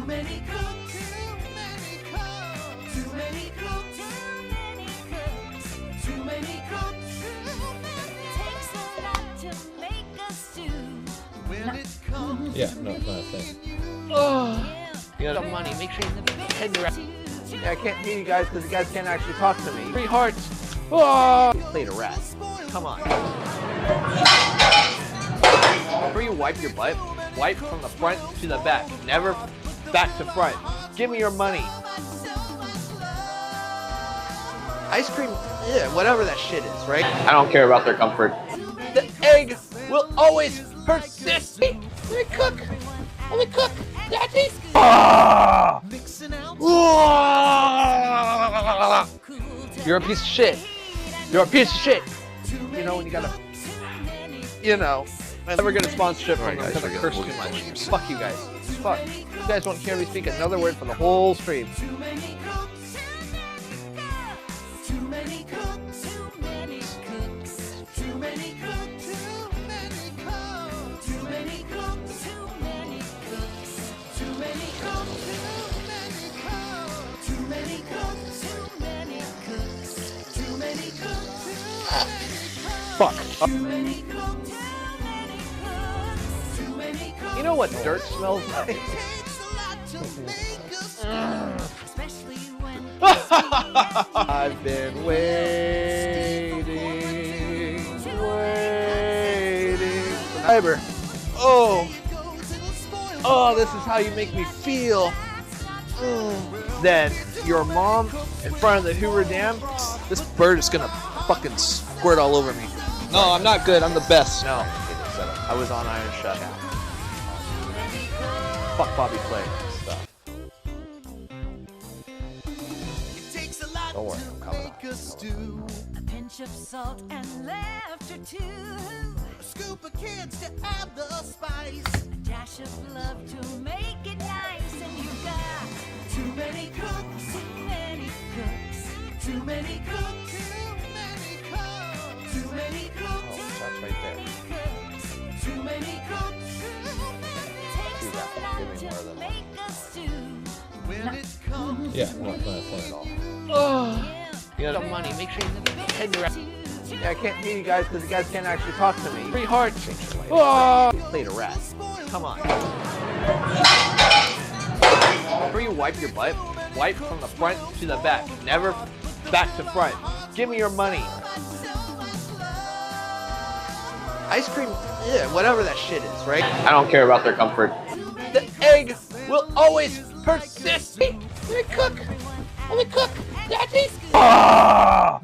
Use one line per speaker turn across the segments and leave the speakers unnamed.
Too many cooks. Too many cooks. Too many cooks. Takes a lot to make a stew. When it comes
Yeah, no, it's not a thing.
Oh, you got money. Make sure you head around. Yeah, I can't hear you guys because you guys can't actually talk to me. 3 hearts. Oh, play to rest. Come on. Before you wipe your butt, wipe from the front to the back. Never back to front. Give me your money. Ice cream, yeah, whatever that shit is, right? I don't care about their comfort. The egg will always persist. Let me cook. Let me cook. Daddy. Ah! You're a piece of shit. You're a piece of shit. You know when you gotta, you know. I'm never get a sponsorship from them because I curse too much. Fuck you guys. Fuck. You guys won't hear me speak another word for the whole stream.
Too many cooks. Too many cooks. Too many cooks. Too many cooks. Too many cooks. Too many cooks. Too many cooks. Too many cooks. Too many cooks. Too many cooks.
Fuck.
Too many cooks. Too many cooks.
You know what dirt smells like?
Takes a lot to make us especially when
I've been waiting. Fiber. Oh, this is how you make me feel. Then your mom in front of the Hoover Dam. This bird is gonna fucking squirt all over me. No, I'm not good. I'm the best. No, I was on Iron Chef. Fuck Bobby Flay stuff. Don't worry, I'm coming on.
a pinch of salt and laughter too. A scoop of kids to add the spice. A dash of love to make it nice. And you got too many cooks. Too many cooks. Too many cooks. Too many cooks.
Oh, that's right there.
Too many cooks.
See that? Give me more of them.
Make a stew. When it comes
Yeah, no, it's not a thing at all.
Oh, you got money. Make sure you head around. Yeah, I can't hear you guys because you guys can't actually talk to me. 3 hearts. Oh, play to rest. Come on. Before you wipe your butt, wipe from the front to the back. Never back to front. Give me your money. Ice cream, yeah, whatever that shit is, right? I don't care about their comfort. The egg will always persist. Let me cook. Let me cook. Daddy. Ah!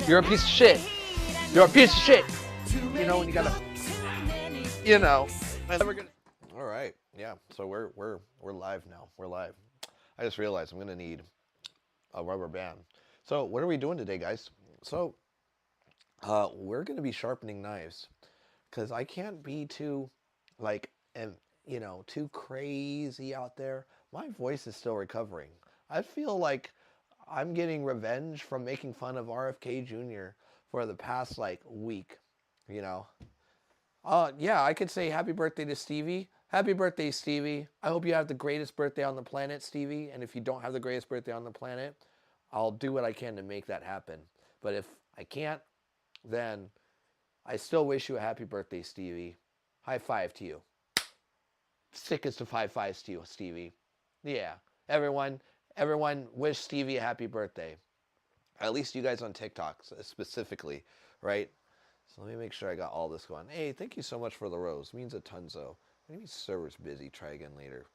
You're a piece of shit. You're a piece of shit. You know when you gotta, you know. All right, yeah. So we're live now. We're live. I just realized I'm gonna need a rubber band. So what are we doing today, guys? So we're gonna be sharpening knives because I can't be too too crazy out there. My voice is still recovering. I feel like I'm getting revenge from making fun of RFK Jr. for the past week, you know. Yeah, I could say happy birthday to Stevie. Happy birthday, Stevie. I hope you have the greatest birthday on the planet, Stevie. And if you don't have the greatest birthday on the planet, I'll do what I can to make that happen. But if I can't, then I still wish you a happy birthday, Stevie. High five to you. Sickest of high fives to you, Stevie. Yeah, everyone wish Stevie a happy birthday. At least you guys on TikTok specifically, right? So let me make sure I got all this going. Hey, thank you so much for the rose. Means a tonzo. What do you mean server's busy? Try again later.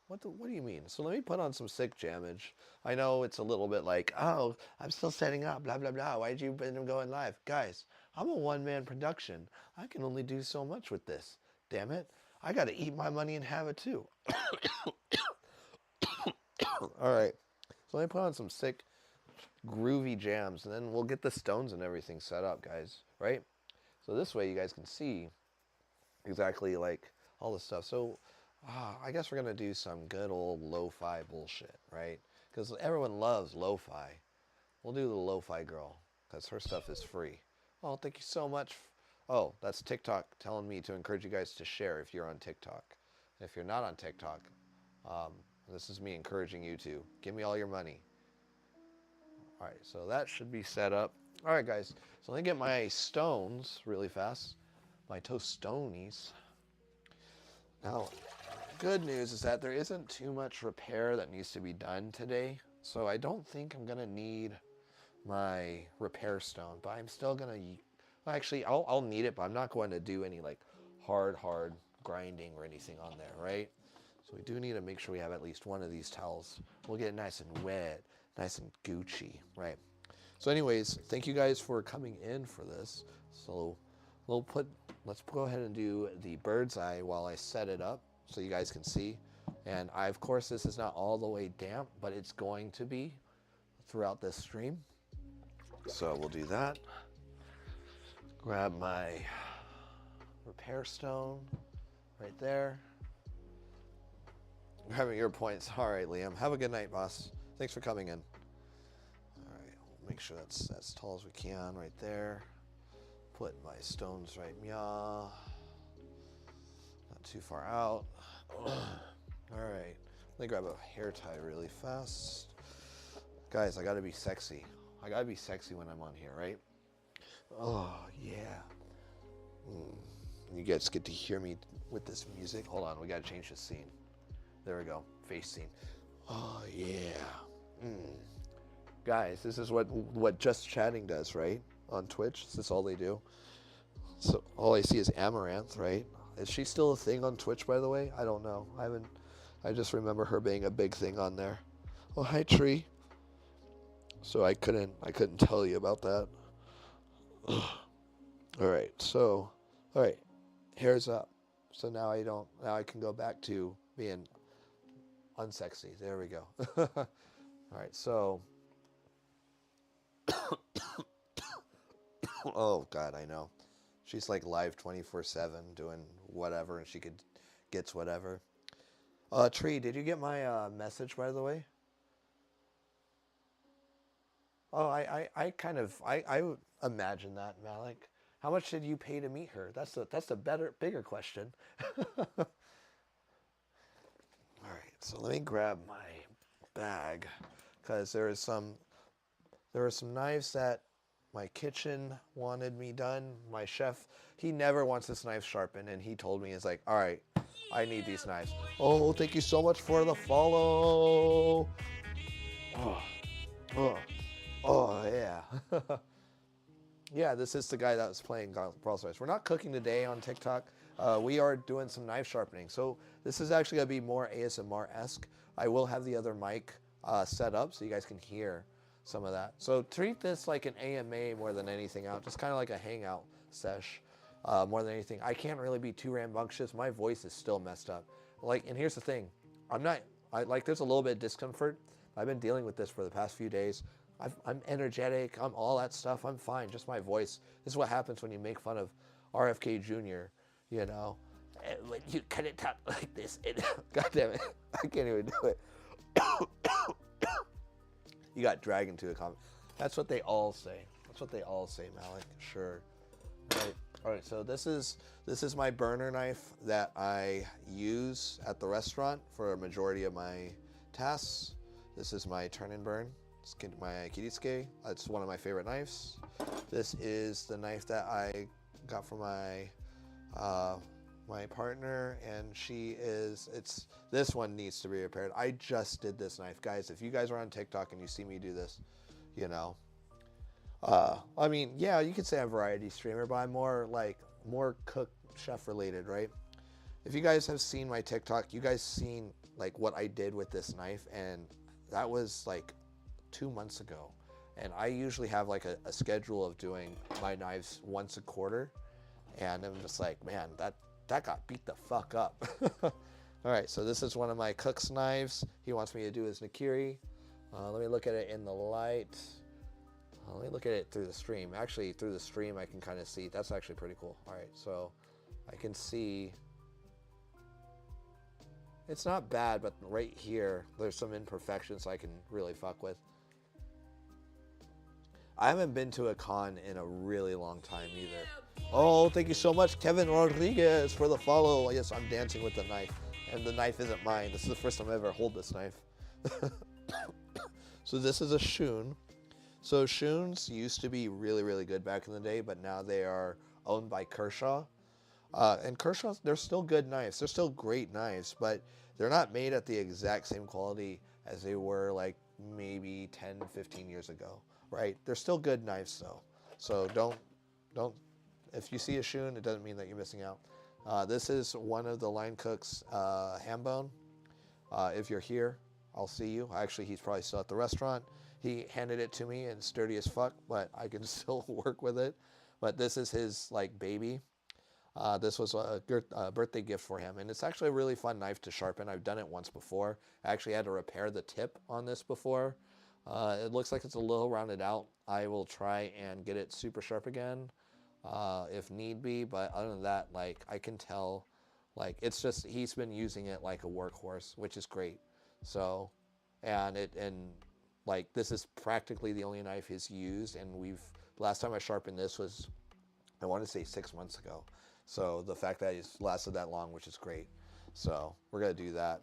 What do you mean? So let me put on some sick jammage. I know it's a little bit like, oh, I'm still setting up, blah, blah, blah. Why'd you been going live? Guys, I'm a one-man production. I can only do so much with this. Damn it. I got to eat my money and have it too. All right. So let me put on some sick, groovy jams, and then we'll get the stones and everything set up, guys. Right? So this way you guys can see exactly all this stuff. So I guess we're going to do some good old lo-fi bullshit, right? Because everyone loves lo-fi. We'll do the lo-fi girl because her stuff is free. Oh, thank you so much Oh, that's TikTok telling me to encourage you guys to share if you're on TikTok. If you're not on TikTok, um, this is me encouraging you to give me all your money. All right, so that should be set up. All right, guys. So let me get my stones really fast. My toastonies. Now, good news is that there isn't too much repair that needs to be done today. So I don't think I'm gonna need my repair stone, but I'm still gonna. Well, actually, I'll need it, but I'm not going to do any like hard grinding or anything on there, right? So we do need to make sure we have at least one of these towels. We'll get it nice and wet, nice and Gucci, right? So anyways, thank you guys for coming in for this. So let's go ahead and do the bird's eye while I set it up so you guys can see. And of course, this is not all the way damp, but it's going to be throughout this stream. So we'll do that. Grab my repair stone right there. Grabbing your points. All right, Liam. Have a good night, boss. Thanks for coming in. All right, we'll make sure that's as tall as we can right there. Put my stones right, not too far out. All right, let me grab a hair tie really fast. Guys, I gotta be sexy. I gotta be sexy when I'm on here, right? Oh, yeah. You guys get to hear me with this music. Hold on, we gotta change the scene. There we go, face scene. Oh, yeah. Guys, this is what Just Chatting does, right? On Twitch, is this all they do? So all I see is Amaranth, right? Is she still a thing on Twitch, by the way? I don't know. I just remember her being a big thing on there. Oh, hi, Tree. So I couldn't tell you about that. All right, so, all right, hair's up. So now I can go back to being unsexy. There we go. All right, so, oh God, I know. She's like live 24/7 doing whatever, and she gets whatever. Tree, did you get my message, by the way? Oh, I would imagine that, Malik. How much did you pay to meet her? That's a bigger question. All right, so let me grab my bag because there are some knives that my kitchen wanted me done. My chef, he never wants this knife sharpened, and he told me, it's like, all right, I need these knives. Oh, thank you so much for the follow. Oh yeah. Yeah, this is the guy that was playing Brawl Stars. We're not cooking today on TikTok. We are doing some knife sharpening. So this is actually going to be more ASMR-esque. I will have the other mic set up so you guys can hear some of that. So treat this like an AMA more than anything else. Just kind of like a hangout sesh more than anything. I can't really be too rambunctious. My voice is still messed up. Like, and here's the thing. There's a little bit of discomfort. I've been dealing with this for the past few days. I'm energetic. I'm all that stuff. I'm fine. Just my voice. This is what happens when you make fun of RFK Jr., you know. When you cut it top like this. God damn it. I can't even do it. You got dragged into a comment. That's what they all say. That's what they all say, Malik. Sure. Right. All right. So this is my burner knife that I use at the restaurant for a majority of my tasks. This is my turn and burn. It's my Kiritsuke. It's one of my favorite knives. This is the knife that I got from my my partner, and this one needs to be repaired. I just did this knife, guys. If you guys are on TikTok and you see me do this, you know, I mean, yeah, you could say I'm a variety streamer, but I'm more cook chef related, right? If you guys have seen my TikTok, you guys seen like what I did with this knife, and that was like 2 months ago. And I usually have like a schedule of doing my knives once a quarter, and I'm just like, man, that got beat the fuck up. All right, so this is one of my cook's knives. He wants me to do his Nakiri. Let me look at it in the light. Let me look at it through the stream. Actually, through the stream, I can kind of see. That's actually pretty cool. All right, so I can see. It's not bad, but right here, there's some imperfections I can really fuck with. I haven't been to a con in a really long time either. Oh, thank you so much, Kevin Rodriguez, for the follow. Yes, I'm dancing with the knife, and the knife isn't mine. This is the first time I ever hold this knife. So this is a Shun. So Shuns used to be really, really good back in the day, but now they are owned by Kershaw. And Kershaw, they're still good knives. They're still great knives, but they're not made at the exact same quality as they were like maybe 10, 15 years ago, right? They're still good knives though. So don't, if you see a Shun, it doesn't mean that you're missing out. This is one of the line cooks' ham bone. If you're here, I'll see you. Actually, he's probably still at the restaurant. He handed it to me and it's sturdy as fuck, but I can still work with it. But this is his like baby. This was a birthday gift for him, and it's actually a really fun knife to sharpen. I've done it once before. I actually had to repair the tip on this before. It looks like it's a little rounded out. I will try and get it super sharp again if need be, but other than that, like I can tell, like it's just he's been using it like a workhorse, which is great. So, and like this is practically the only knife he's used, and last time I sharpened this was, I want to say 6 months ago. So the fact that it's lasted that long, which is great. So we're going to do that.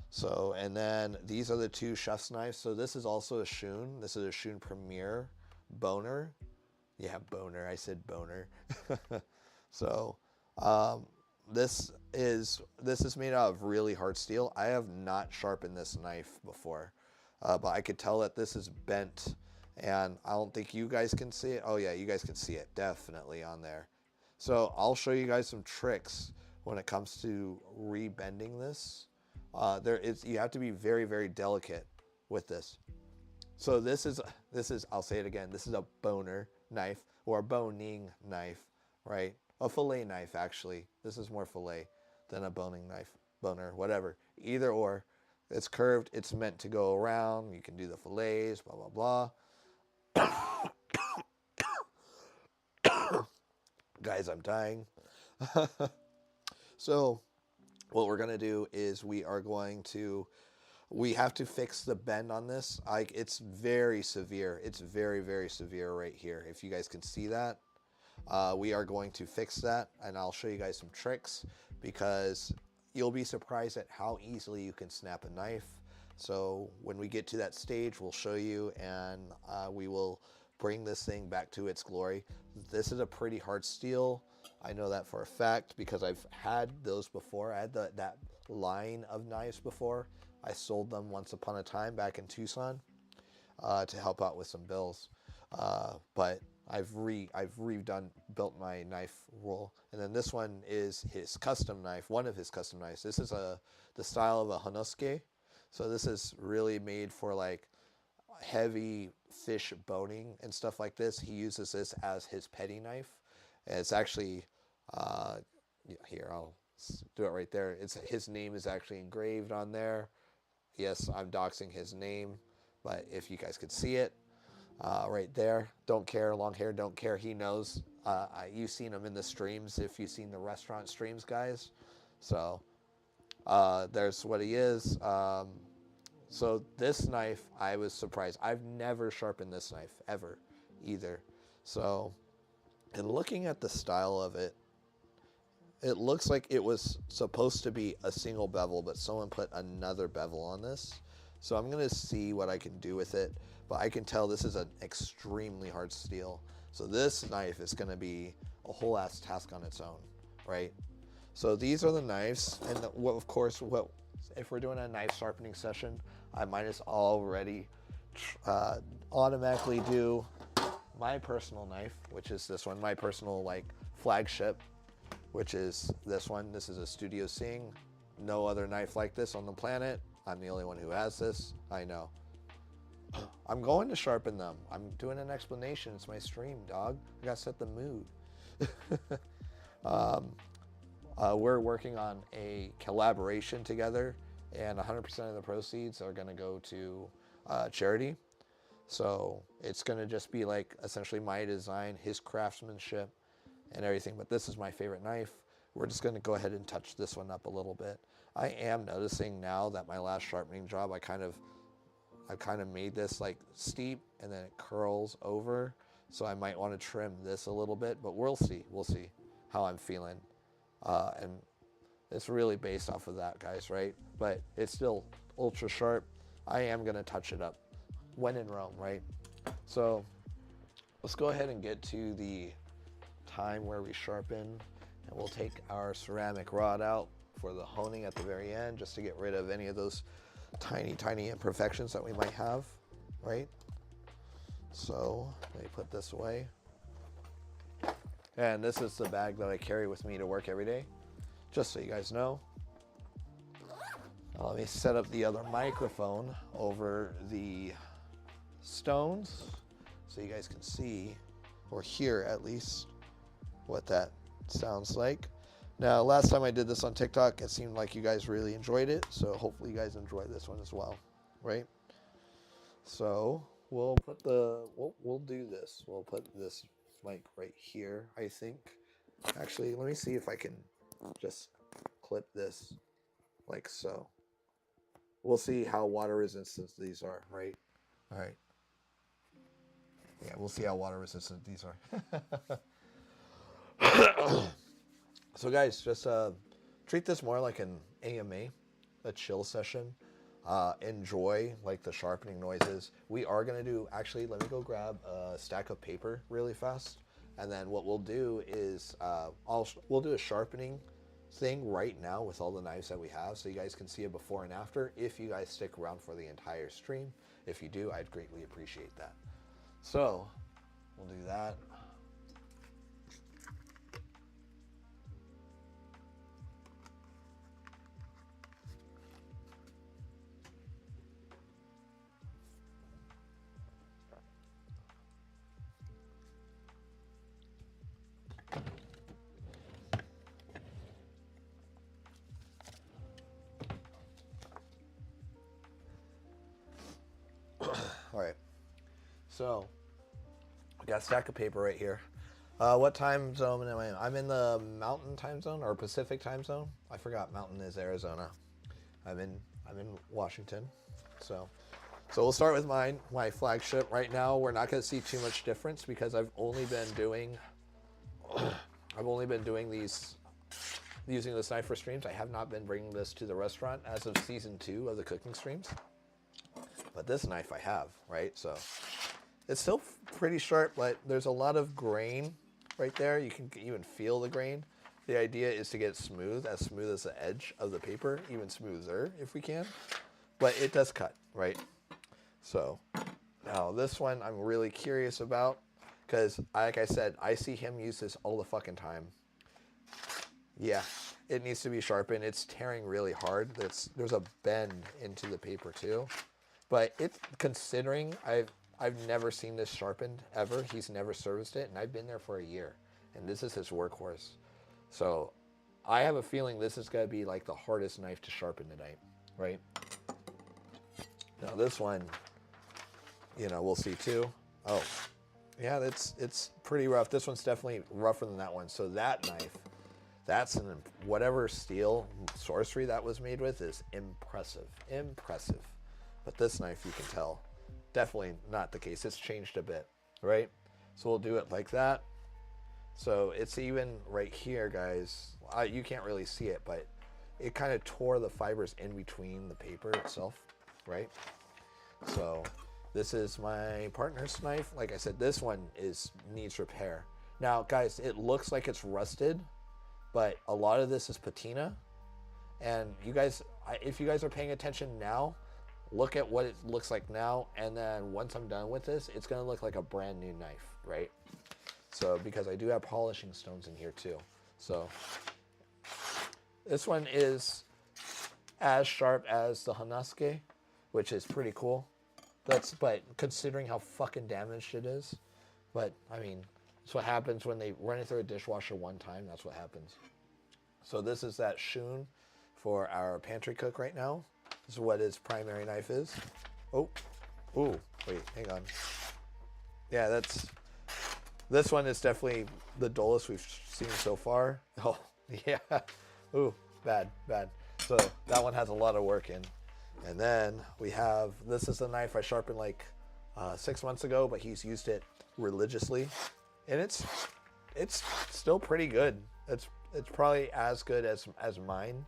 So, and then these are the two chef's knives. So this is also a Shun. This is a Shun Premier Boner. Yeah, Boner. I said Boner. So this is made out of really hard steel. I have not sharpened this knife before, but I could tell that this is bent, and I don't think you guys can see it. Oh yeah, you guys can see it definitely on there. So I'll show you guys some tricks when it comes to rebending this. You have to be very, very delicate with this. So this is, I'll say it again, this is a boner knife, or a boning knife, right? A fillet knife, actually. This is more fillet than a boning knife, boner, whatever. Either or. It's curved, it's meant to go around. You can do the fillets, blah, blah, blah. Guys, I'm dying. So what we're going to do is we have to fix the bend on this. It's very severe. It's very, very severe right here. If you guys can see that, we are going to fix that, and I'll show you guys some tricks, because you'll be surprised at how easily you can snap a knife. So when we get to that stage, we'll show you, and we will bring this thing back to its glory. This is a pretty hard steel. I know that for a fact because I've had those before. I had that line of knives before. I sold them once upon a time back in Tucson to help out with some bills. But I've built my knife roll. And then this one is his custom knife, one of his custom knives. This is the style of a Honosuke. So this is really made for like heavy fish boning and stuff like this. He uses this as his petty knife. And it's actually, here, I'll do it right there. His name is actually engraved on there. Yes, I'm doxing his name, but if you guys could see it, right there. Don't care, long hair, don't care. He knows. You've seen him in the streams if you've seen the restaurant streams, guys. So there's what he is. So this knife, I was surprised. I've never sharpened this knife ever either. So, and looking at the style of it, it looks like it was supposed to be a single bevel, but someone put another bevel on this. So I'm going to see what I can do with it, but I can tell this is an extremely hard steel. So this knife is going to be a whole ass task on its own, right? So these are the knives, and of course, if we're doing a knife sharpening session, I might as already automatically do my personal knife, which is this one, my personal like flagship, which is this one. This is a Studio Sing. No other knife like this on the planet. I'm the only one who has this. I know. I'm going to sharpen them. I'm doing an explanation. It's my stream, dog. I gotta set the mood. We're working on a collaboration together, and 100% of the proceeds are going to go to charity. So it's going to just be like essentially my design, his craftsmanship, and everything. But this is my favorite knife. We're just going to go ahead and touch this one up a little bit. I am noticing now that my last sharpening job, I kind of made this like steep, and then it curls over. So I might want to trim this a little bit, but we'll see. We'll see how I'm feeling. And it's really based off of that, guys, right? But it's still ultra sharp. I am going to touch it up when in Rome, right? So let's go ahead and get to the time where we sharpen, and we'll take our ceramic rod out for the honing at the very end, just to get rid of any of those tiny imperfections that we might have, right? So let me put this away. And this is the bag that I carry with me to work every day, just so you guys know. Now let me set up the other microphone over the stones so you guys can see, or hear at least, what that sounds like. Now, last time I did this on TikTok, it seemed like you guys really enjoyed it, so hopefully you guys enjoy this one as well, right? So we'll put we'll do this. We'll put this mic right here, I think. Actually, let me see if I can just clip this like so. We'll see how water resistant these are, right? All right. Yeah, we'll see how water resistant these are. So guys, just treat this more like an AMA, a chill session. Enjoy like the sharpening noises. We are gonna do, actually, let me go grab a stack of paper really fast. And then what we'll do is we'll do a sharpening thing right now with all the knives that we have, so you guys can see a before and after if you guys stick around for the entire stream. If you do, I'd greatly appreciate that. So we'll do that. All right, so we got a stack of paper right here. What time zone am I in? I'm in the Mountain time zone or Pacific time zone. I forgot. Mountain is Arizona. I'm in Washington. So we'll start with my flagship. Right now, we're not going to see too much difference because I've only been doing these, using this knife for streams. I have not been bringing this to the restaurant as of season 2 of the cooking streams. But this knife I have, right? So it's still pretty sharp, but there's a lot of grain right there. You can even feel the grain. The idea is to get as smooth as the edge of the paper, even smoother if we can. But it does cut, right? So now this one I'm really curious about because, like I said, I see him use this all the fucking time. Yeah, it needs to be sharpened. It's tearing really hard. There's a bend into the paper too. But it's, considering I've never seen this sharpened ever. He's never serviced it, and I've been there for a year, and this is his workhorse. So I have a feeling this is gonna be like the hardest knife to sharpen tonight, right? Now this one, you know, we'll see too. Oh, yeah, it's pretty rough. This one's definitely rougher than that one. So that knife, that's whatever steel sorcery that was made with is impressive. But this knife, you can tell, definitely not the case. It's changed a bit, right? So we'll do it like that. So it's even right here, guys. You can't really see it, but it kind of tore the fibers in between the paper itself, right? So this is my partner's knife. Like I said, this one needs repair. Now, guys, it looks like it's rusted, but a lot of this is patina. And you guys, if you guys are paying attention now, look at what it looks like now, and then once I'm done with this, it's gonna look like a brand new knife, right? So, because I do have polishing stones in here too. So, this one is as sharp as the Hanasuke, which is pretty cool. But considering how fucking damaged it is, but I mean, that's what happens when they run it through a dishwasher one time. That's what happens. So this is that Shun for our pantry cook right now. This is what his primary knife is. Oh, ooh, wait, hang on. Yeah, this one is definitely the dullest we've seen so far. Oh, yeah. Ooh, bad. So that one has a lot of work in. And then we have, this is the knife I sharpened like 6 months ago, but he's used it religiously, and it's still pretty good. It's probably as good as mine,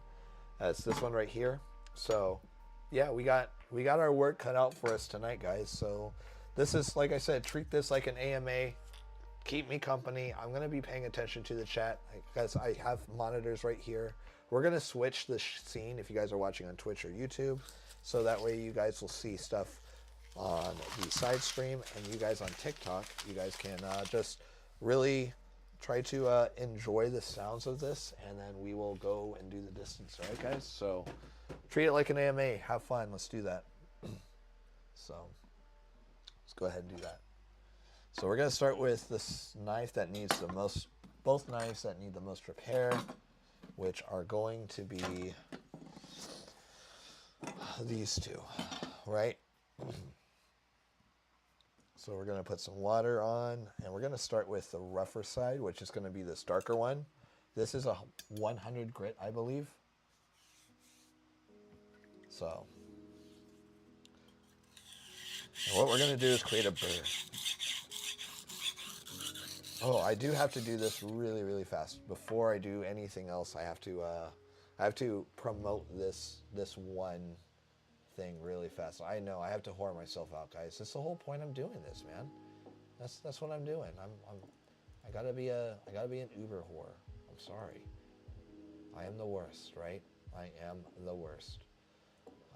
as this one right here. So yeah, we got our work cut out for us tonight, guys. So this is, like I said, treat this like an AMA. Keep me company. I'm going to be paying attention to the chat because I have monitors right here. We're going to switch the scene if you guys are watching on Twitch or YouTube, so that way you guys will see stuff on the side stream, and you guys on TikTok, you guys can just really try to enjoy the sounds of this, and then we will go and do the distance. All right, guys? So treat it like an AMA. Have fun. Let's do that. So let's go ahead and do that. So we're going to start with this knife that needs the most, both knives that need the most repair, which are going to be these two, right? So we're going to put some water on, and we're going to start with the rougher side, which is going to be this darker one. This is a 100 grit, I believe. So and what we're going to do is create a burr. Oh, I do have to do this really, really fast. Before I do anything else, I have to promote this one thing really fast. I know I have to whore myself out, guys. That's the whole point I'm doing this, man. That's what I'm doing. I gotta be an Uber whore. I'm sorry. I am the worst, right? I am the worst.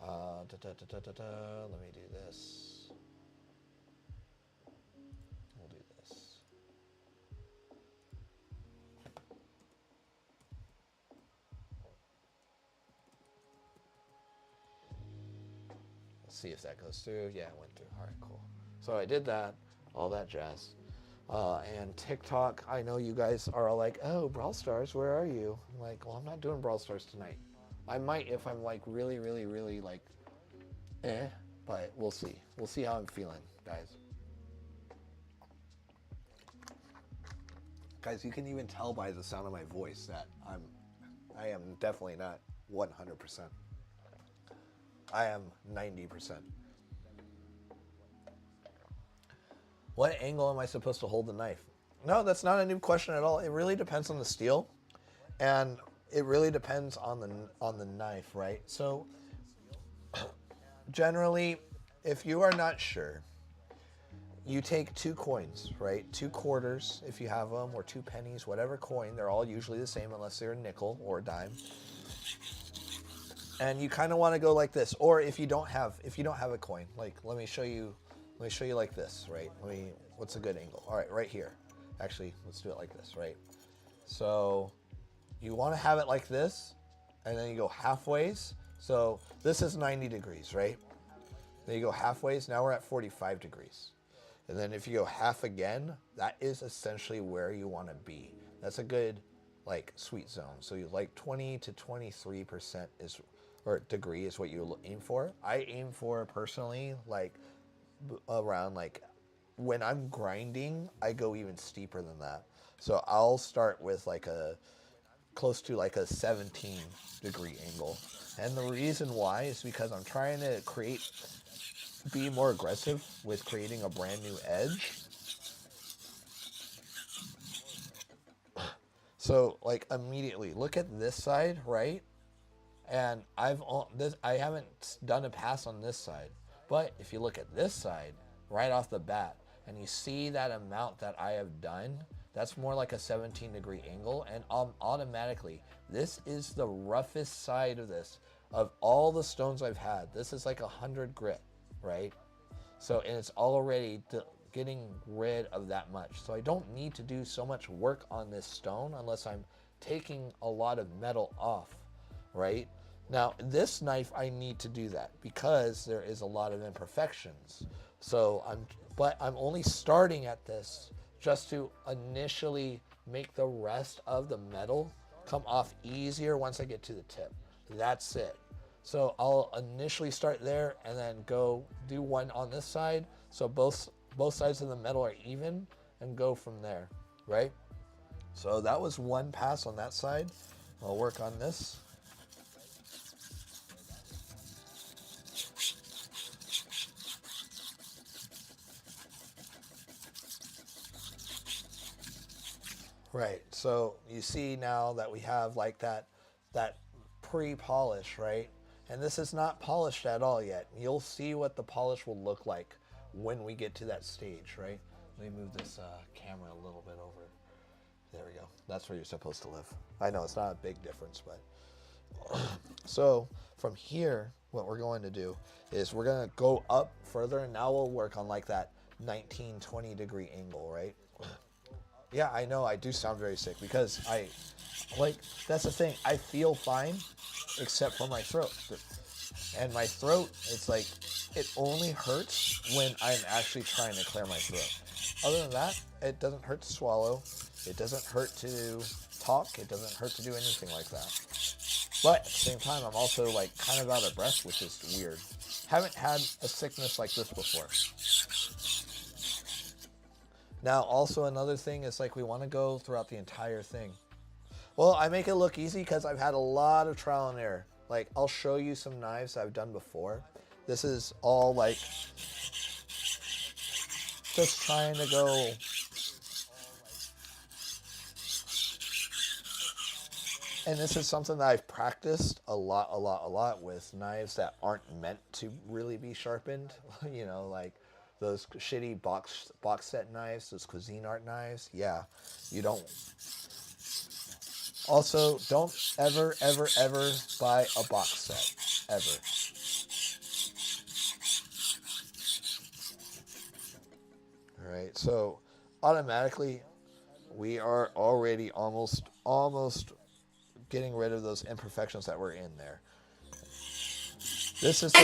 Let me do this. We'll do this. Let's see if that goes through. Yeah, it went through. All right, cool. So I did that, all that jazz. And TikTok, I know you guys are all like, oh, Brawl Stars, where are you? I'm like, well, I'm not doing Brawl Stars tonight. I might if I'm like really, really, really like, but we'll see. We'll see how I'm feeling, guys. Guys, you can even tell by the sound of my voice that I am definitely not 100%. I am 90%. What angle am I supposed to hold the knife? No, that's not a new question at all. It really depends on the steel, and it really depends on the knife, right? So generally, if you are not sure, you take 2 coins, right? 2 quarters if you have them, or 2 pennies, whatever coin. They're all usually the same unless they're a nickel or a dime. And you kind of want to go like this, or if you don't have a coin, like let me show you like this, right? What's a good angle? All right, right here. Actually, let's do it like this, right? So you want to have it like this, and then you go halfways. So this is 90 degrees, right? Then you go halfways. Now we're at 45 degrees. And then if you go half again, that is essentially where you want to be. That's a good like sweet zone. So you like 20 to 23% is, or degree is what you aim for. I aim for personally like around like when I'm grinding, I go even steeper than that. So I'll start with like a close to like a 17 degree angle. And the reason why is because I'm trying to be more aggressive with creating a brand new edge. So like immediately look at this side, right? And I haven't done a pass on this side. But if you look at this side right off the bat and you see that amount that I have done, that's more like a 17 degree angle, and automatically this is the roughest side of this. Of all the stones I've had, this is like 100 grit, right? So, and it's already getting rid of that much. So I don't need to do so much work on this stone unless I'm taking a lot of metal off, right? Now, this knife, I need to do that because there is a lot of imperfections. So I'm only starting at this just to initially make the rest of the metal come off easier once I get to the tip. That's it. So I'll initially start there and then go do one on this side. So both sides of the metal are even, and go from there, right? So that was one pass on that side. I'll work on this. Right. So you see now that we have like that pre-polish, right? And this is not polished at all yet. You'll see what the polish will look like when we get to that stage, right? Let me move this camera a little bit over. There we go. That's where you're supposed to live. I know it's not a big difference, but so from here, what we're going to do is we're going to go up further, and now we'll work on like that 19, 20 degree angle, right? Yeah, I know I do sound very sick because that's the thing. I feel fine except for my throat. And my throat, it's like, it only hurts when I'm actually trying to clear my throat. Other than that, it doesn't hurt to swallow. It doesn't hurt to talk. It doesn't hurt to do anything like that. But at the same time, I'm also like kind of out of breath, which is weird. Haven't had a sickness like this before. Now, also another thing is like we want to go throughout the entire thing. Well, I make it look easy because I've had a lot of trial and error. Like, I'll show you some knives I've done before. This is all like just trying to go. And this is something that I've practiced a lot with knives that aren't meant to really be sharpened. You know, like those shitty box set knives, those cuisine art knives. Yeah, you don't. Also, don't ever buy a box set, ever. All right, so automatically we are already almost getting rid of those imperfections that were in there. This is the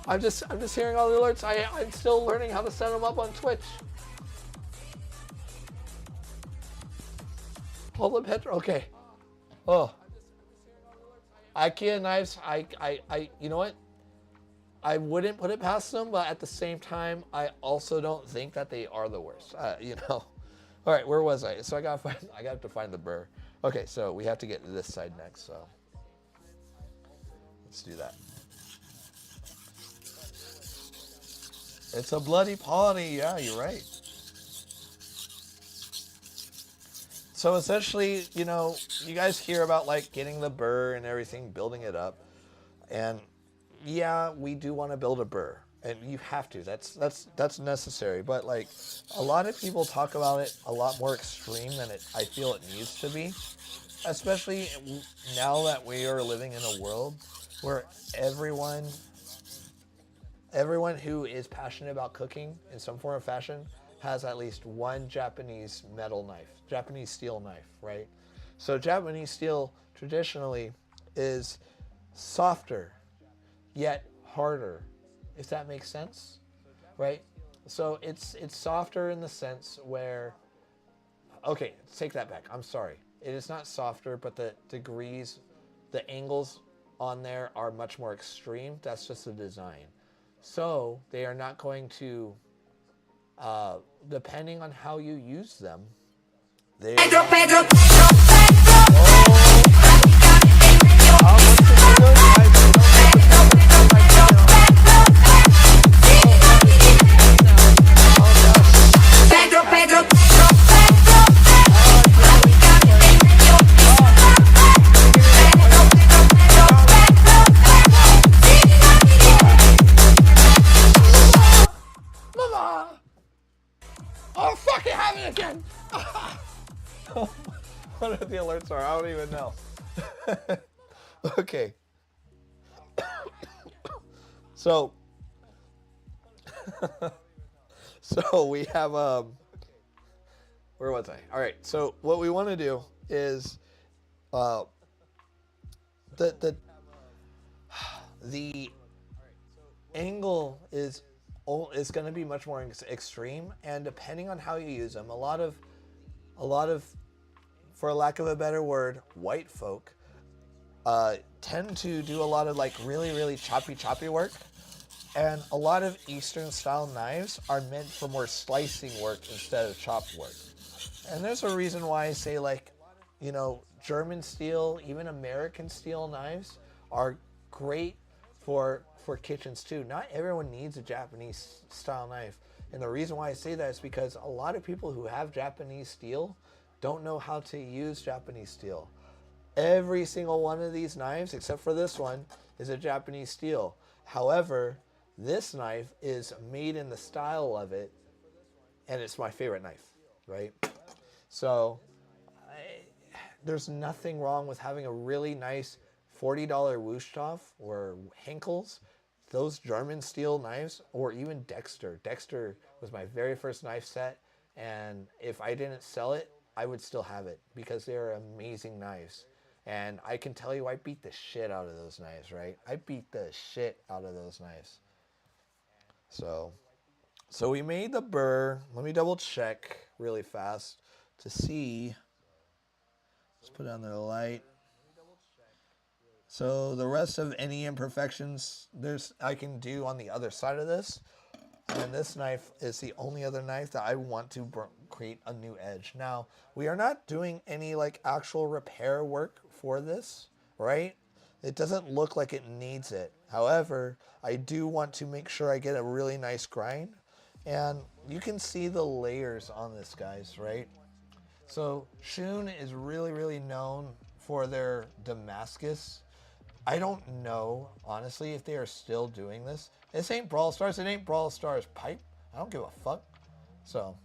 I'm just hearing all the alerts. I'm still learning how to set them up on Twitch. Hold the Petro. Okay. Oh. IKEA knives. You know what? I wouldn't put it past them, but at the same time, I also don't think that they are the worst. You know. All right, where was I? So I got to find the burr. Okay, so we have to get to this side next. So let's do that. It's a bloody party. Yeah, you're right. So essentially, you know, you guys hear about like getting the burr and everything, building it up. And yeah, we do want to build a burr. And you have to. That's necessary. But like a lot of people talk about it a lot more extreme than I feel it needs to be. Especially now that we are living in a world where everyone who is passionate about cooking in some form or fashion has at least one Japanese metal knife, Japanese steel knife, right? So Japanese steel traditionally is softer, yet harder, if that makes sense, right? So it's softer in the sense where, okay, take that back. I'm sorry. It is not softer, but the degrees, the angles on there are much more extreme. That's just the design. So they are not going to, depending on how you use them, they are Oh, fuck it, have it again! What the alerts are, I don't even know. Okay. So we have, where was I? All right, so what we want to do is, the angle is going to be much more extreme, and depending on how you use them, a lot of, for lack of a better word, white folk tend to do a lot of like really choppy work. And a lot of Eastern style knives are meant for more slicing work instead of chop work. And there's a reason why I say like, German steel, even American steel knives are great for kitchens too. Not everyone needs a Japanese style knife. And the reason why I say that is because a lot of people who have Japanese steel don't know how to use Japanese steel. Every single one of these knives, except for this one, is a Japanese steel. However, this knife is made in the style of it, and it's my favorite knife, right? So there's nothing wrong with having a really nice $40 Wüsthof or Henkel's, those German steel knives, or even Dexter. Dexter was my very first knife set, and if I didn't sell it, I would still have it because they're amazing knives. And I can tell you I beat the shit out of those knives, right? I beat the shit out of those knives. So we made the burr. Let me double check really fast to see. Let's put on the light. So the rest of any imperfections I can do on the other side of this. And this knife is the only other knife that I want to create a new edge. Now, we are not doing any like actual repair work for this, right? It doesn't look like it needs it. However, I do want to make sure I get a really nice grind. And you can see the layers on this, guys, right? So Shun is really known for their Damascus. I don't know, honestly, if they are still doing this. This ain't Brawl Stars. It ain't Brawl Stars pipe. I don't give a fuck. So.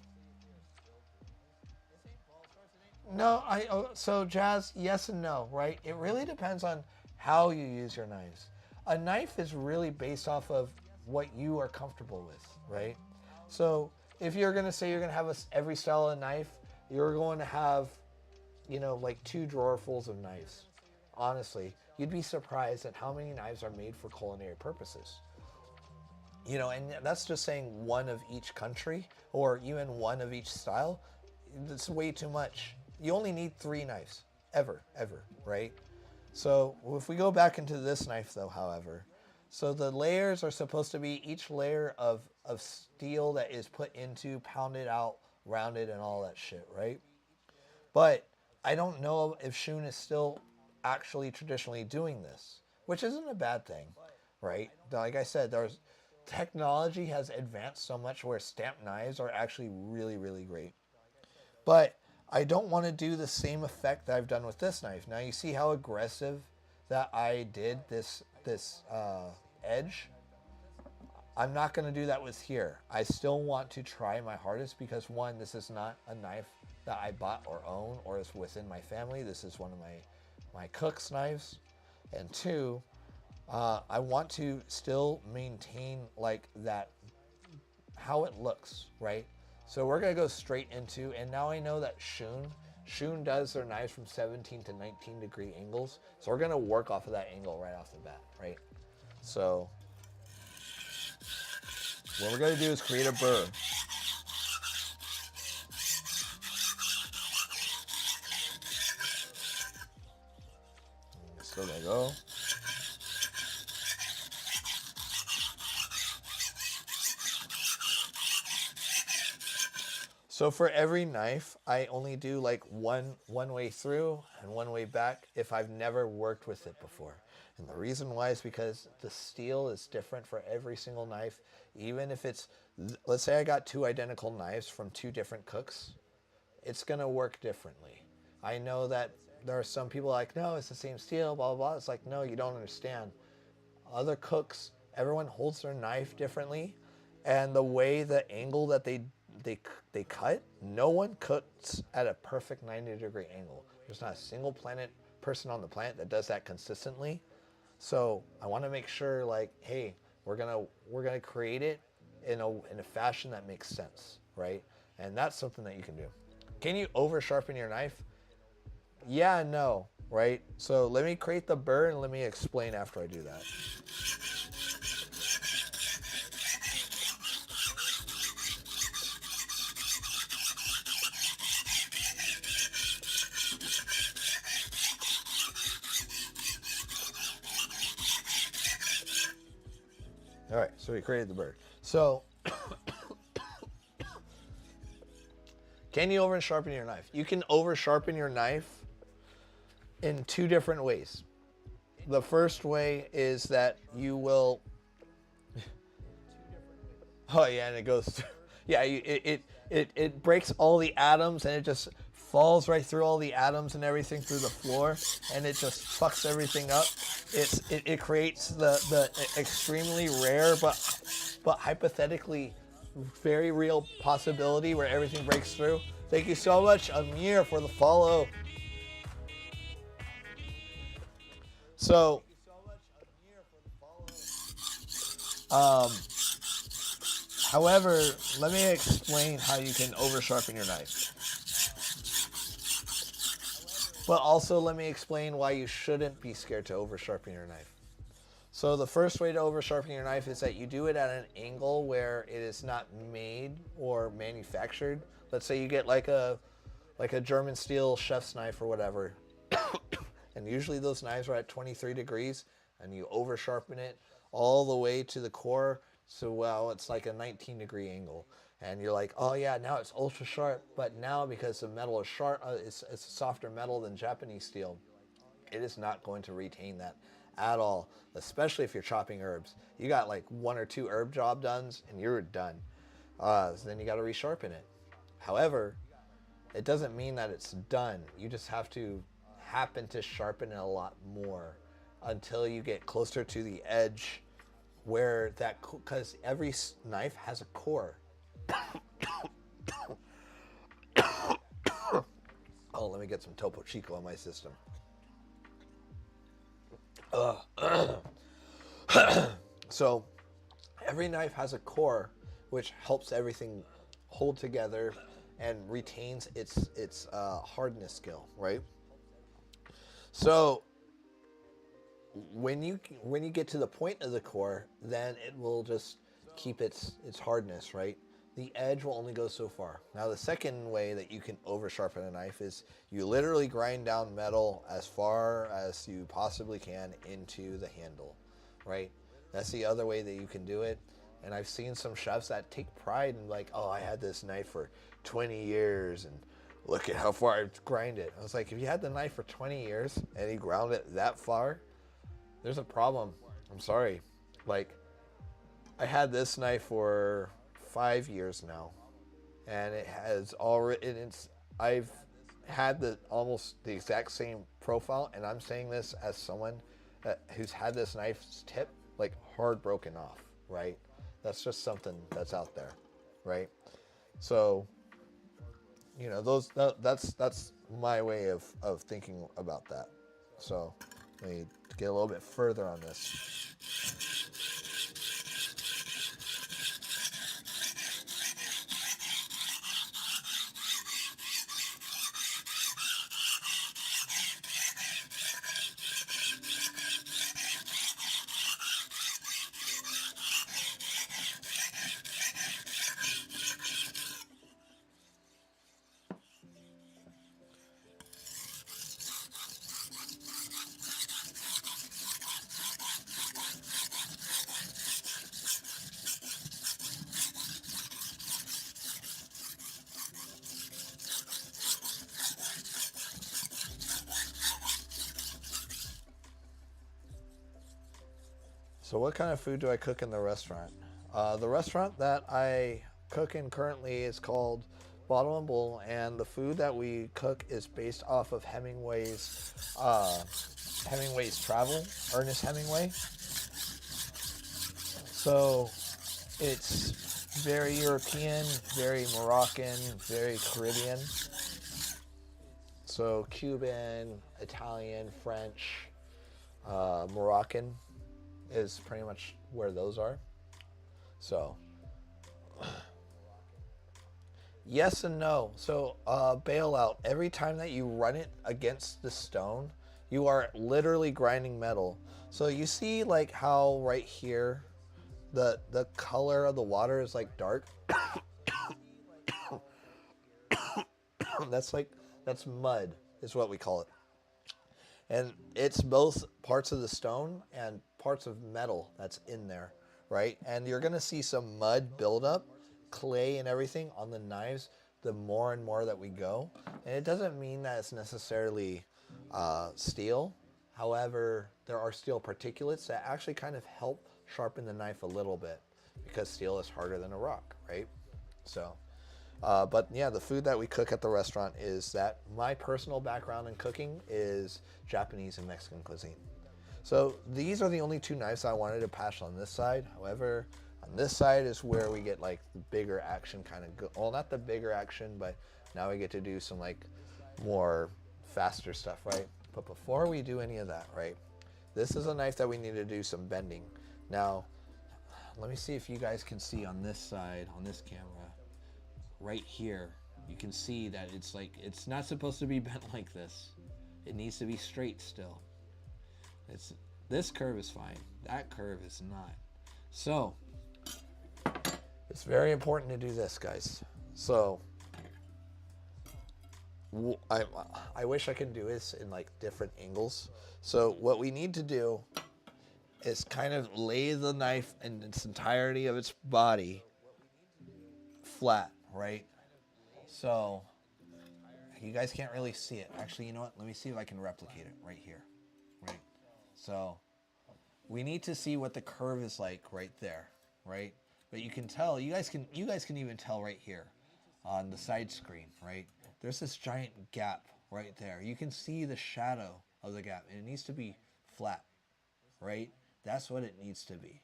No, so Jazz, yes and no, right? It really depends on how you use your knives. A knife is really based off of what you are comfortable with, right? So if you're going to say you're going to have every style of knife, you're going to have, like 2 drawerfuls of knives. Honestly, you'd be surprised at how many knives are made for culinary purposes. And that's just saying one of each country or even one of each style. It's way too much. You only need 3 knives, ever, right? So if we go back into this knife though, however, so the layers are supposed to be each layer of steel that is put into, pounded out, rounded, and all that shit, right? But I don't know if Shun is still actually traditionally doing this, which isn't a bad thing, right? Like I said, technology has advanced so much where stamped knives are actually really great. But I don't want to do the same effect that I've done with this knife. Now you see how aggressive that I did this edge? I'm not going to do that with here. I still want to try my hardest because one, this is not a knife that I bought or own or is within my family. This is one of my cook's knives. And two, I want to still maintain like that, how it looks, right? So we're going to go straight into, and now I know that Shun does their knives from 17 to 19 degree angles. So we're going to work off of that angle right off the bat, right? So what we're going to do is create a burr. Still going to go. So for every knife, I only do like one way through and one way back if I've never worked with it before. And the reason why is because the steel is different for every single knife. Even if it's, let's say I got 2 identical knives from 2 different cooks, it's going to work differently. I know that there are some people like, no, it's the same steel, blah, blah, blah. It's like, no, you don't understand. Other cooks, everyone holds their knife differently. And the way the angle that they cut, no one cuts at a perfect 90-degree angle. There's not a single person on the planet that does that consistently. So I want to make sure, like, hey, we're gonna create it in a fashion that makes sense, right? And that's something that you can do. Can you over sharpen your knife? Yeah and no, right? So let me create the burr and let me explain after I do that. All right, so we created the bird. So, can you over sharpen your knife? You can over sharpen your knife in two different ways. The first way is that you will. Oh yeah, and it goes. Yeah, it breaks all the atoms and it just falls right through all the atoms and everything through the floor, and it just fucks everything up. It creates the extremely rare but hypothetically very real possibility where everything breaks through. Thank you so much, Amir, for the follow. So, however, let me explain how you can over sharpen your knife. But also let me explain why you shouldn't be scared to over sharpen your knife. So the first way to over sharpen your knife is that you do it at an angle where it is not made or manufactured. Let's say you get like a German steel chef's knife or whatever. And usually those knives are at 23 degrees and you over sharpen it all the way to the core. So, well, it's like a 19-degree angle. And you're like, oh yeah, now it's ultra sharp. But now because the metal is sharp, it's a softer metal than Japanese steel, it is not going to retain that at all, especially if you're chopping herbs. You got like 1 or 2 herb job done and you're done. So then you got to resharpen it. However, it doesn't mean that it's done. You just have to happen to sharpen it a lot more until you get closer to the edge where that, because every knife has a core. Oh, let me get some Topo Chico in my system. So every knife has a core which helps everything hold together and retains its hardness skill, right? So when you get to the point of the core, then it will just keep its hardness, right? The edge will only go so far. Now the second way that you can over sharpen a knife is you literally grind down metal as far as you possibly can into the handle, right? That's the other way that you can do it. And I've seen some chefs that take pride in like, oh, I had this knife for 20 years and look at how far I've grinded it. I was like, if you had the knife for 20 years and you ground it that far, there's a problem. I'm sorry. Like, I had this knife for 5 years now, and it has already. I've had almost the exact same profile, and I'm saying this as someone who's had this knife's tip like hard broken off. Right? That's just something that's out there, right? So, you know, that's my way of thinking about that. So, let me get a little bit further on this. So what kind of food do I cook in the restaurant? The restaurant that I cook in currently is called Bottle and Bull, and the food that we cook is based off of Hemingway's travel, Ernest Hemingway. So it's very European, very Moroccan, very Caribbean. So Cuban, Italian, French, Moroccan is pretty much where those are. So yes and no. So bailout, every time that you run it against the stone, you are literally grinding metal. So you see like how right here the color of the water is like dark. That's mud is what we call it. And it's both parts of the stone and parts of metal that's in there, right? And you're gonna see some mud buildup, clay and everything on the knives the more and more that we go. And it doesn't mean that it's necessarily steel. However, there are steel particulates that actually kind of help sharpen the knife a little bit because steel is harder than a rock, right? So, but yeah, the food that we cook at the restaurant is that my personal background in cooking is Japanese and Mexican cuisine. So these are the only two knives I wanted to patch on this side. However, on this side is where we get like the bigger action kind of well, not the bigger action, but now we get to do some like more faster stuff, right? But before we do any of that, right, this is a knife that we need to do some bending. Now, let me see if you guys can see on this side, on this camera, right here, you can see that it's like, it's not supposed to be bent like this. It needs to be straight still. This curve is fine. That curve is not. So, it's very important to do this, guys. So, I wish I could do this in like different angles. So what we need to do is kind of lay the knife in its entirety of its body flat, right? So you guys can't really see it. Actually, you know what? Let me see if I can replicate it right here, right? So we need to see what the curve is like right there, right? But you can tell, you guys can even tell right here on the side screen, right? There's this giant gap right there. You can see the shadow of the gap, and it needs to be flat, right? That's what it needs to be.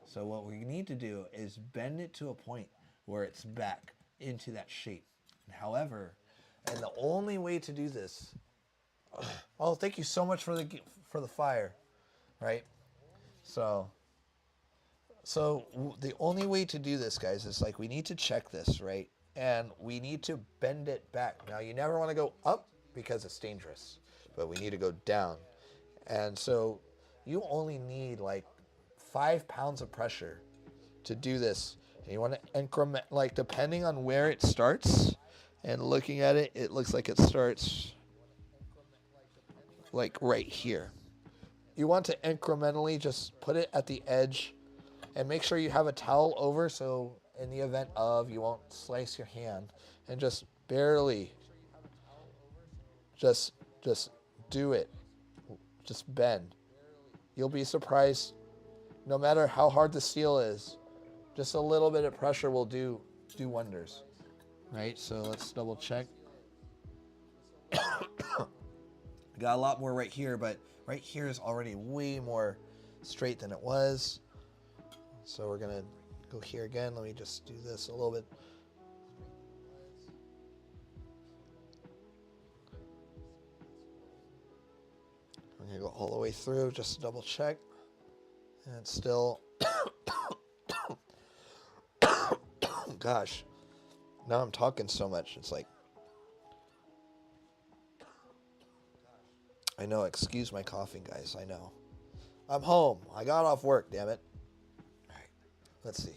So what we need to do is bend it to a point where it's back into that shape. However, and the only way to do this, oh, thank you so much for the fire, right? So the only way to do this, guys, is like we need to check this, right? And we need to bend it back. Now, you never want to go up because it's dangerous, but we need to go down. And so you only need like 5 pounds of pressure to do this. And you want to increment, like depending on where it starts and looking at it, it looks like it starts like right here. You want to incrementally just put it at the edge and make sure you have a towel over so in the event of you won't slice your hand, and just barely just do it. Just bend. You'll be surprised, no matter how hard the steel is, just a little bit of pressure will do wonders. Right? So let's double check. Got a lot more right here, but right here is already way more straight than it was. So we're gonna go here again. Let me just do this a little bit. I'm gonna go all the way through just to double check. And it's still, gosh, now I'm talking so much. It's like, I know, excuse my coughing, guys, I know. I'm home. I got off work, damn it. All right, let's see.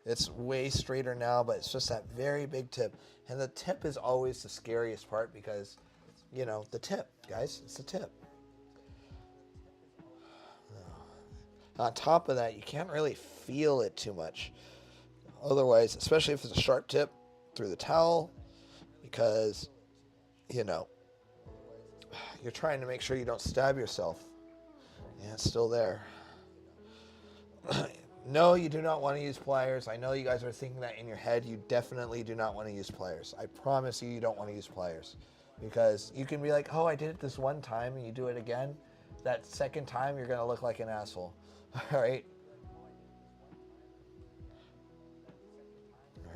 It's way straighter now, but it's just that very big tip. And the tip is always the scariest part because, you know, the tip, guys, it's the tip. On top of that, you can't really feel it too much. Otherwise, especially if it's a sharp tip through the towel, because, you know, you're trying to make sure you don't stab yourself. And it's still there. No, you do not want to use pliers. I know you guys are thinking that in your head. You definitely do not want to use pliers. I promise you, you don't want to use pliers. Because you can be like, oh, I did it this one time, and you do it again. That second time, you're going to look like an asshole. All right? All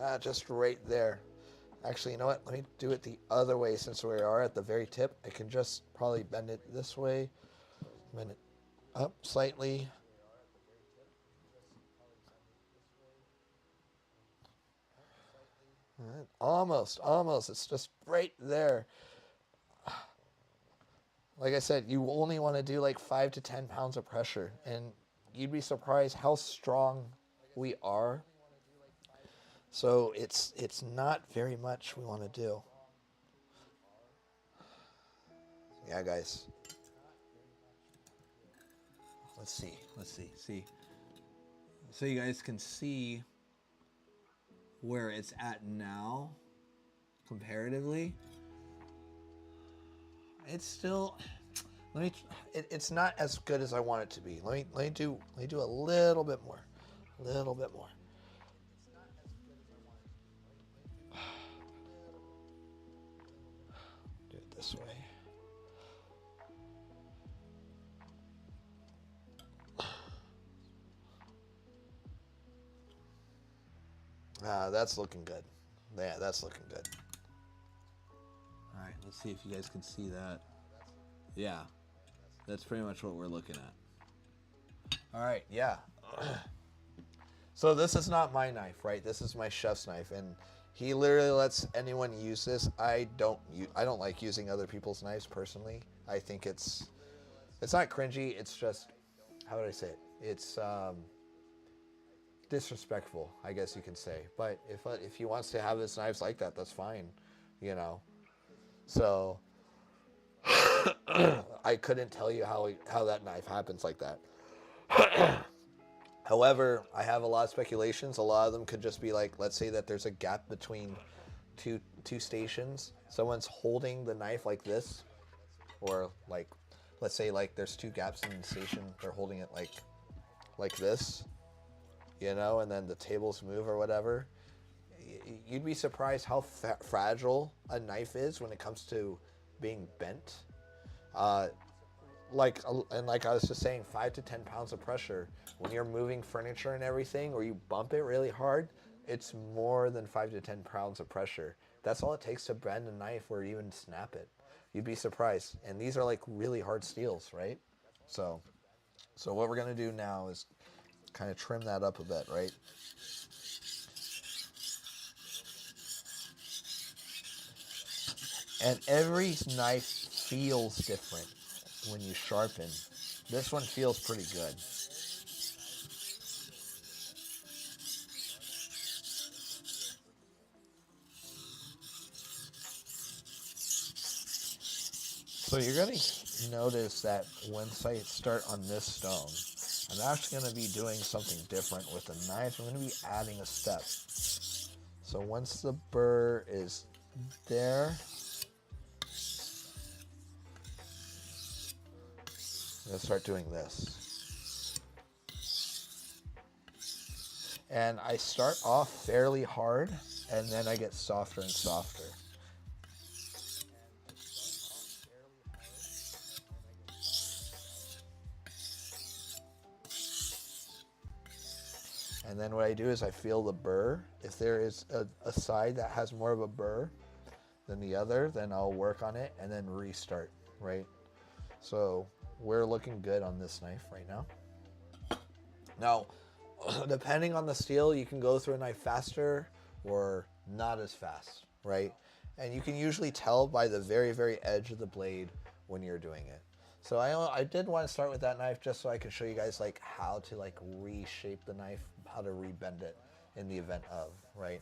right. Just right there. Actually, you know what? Let me do it the other way since we are at the very tip. I can just probably bend it this way. Bend it up slightly. Right. Almost. It's just right there. Like I said, you only want to do like 5 to 10 pounds of pressure, and you'd be surprised how strong we are. So it's not very much we want to do. Yeah, guys. let's see. So you guys can see where it's at now comparatively. It's still, it's not as good as I want it to be. Let me do a little bit more. Do it this way. That's looking good. Yeah, that's looking good. All right, let's see if you guys can see that. Yeah, that's pretty much what we're looking at. All right, yeah. So this is not my knife, right? This is my chef's knife, and he literally lets anyone use this. I don't like using other people's knives personally. I think it's not cringy. It's just, how would I say it? It's disrespectful, I guess you can say. But if he wants to have his knives like that, that's fine, you know. So I couldn't tell you how that knife happens like that. However, I have a lot of speculations. A lot of them could just be like, let's say that there's a gap between two stations. Someone's holding the knife like this, or like, let's say like there's two gaps in the station. They're holding it like this, you know, and then the tables move or whatever. You'd be surprised how fragile a knife is when it comes to being bent. Like I was just saying, 5 to 10 pounds of pressure when you're moving furniture and everything, or you bump it really hard, it's more than 5 to 10 pounds of pressure. That's all it takes to bend a knife or even snap it. You'd be surprised. And these are like really hard steels, right? So what we're gonna do now is kind of trim that up a bit, right? And every knife feels different when you sharpen. This one feels pretty good. So you're going to notice that once I start on this stone, I'm actually going to be doing something different with the knife. I'm going to be adding a step. So once the burr is there, I'm going to start doing this. And I start off fairly hard, and then I get softer and softer. And then what I do is I feel the burr. If there is a side that has more of a burr than the other, then I'll work on it and then restart, right? So we're looking good on this knife right now. Now, depending on the steel, you can go through a knife faster or not as fast, right? And you can usually tell by the very, very edge of the blade when you're doing it. So I did want to start with that knife just so I could show you guys like how to like reshape the knife, how to rebend it in the event of, right?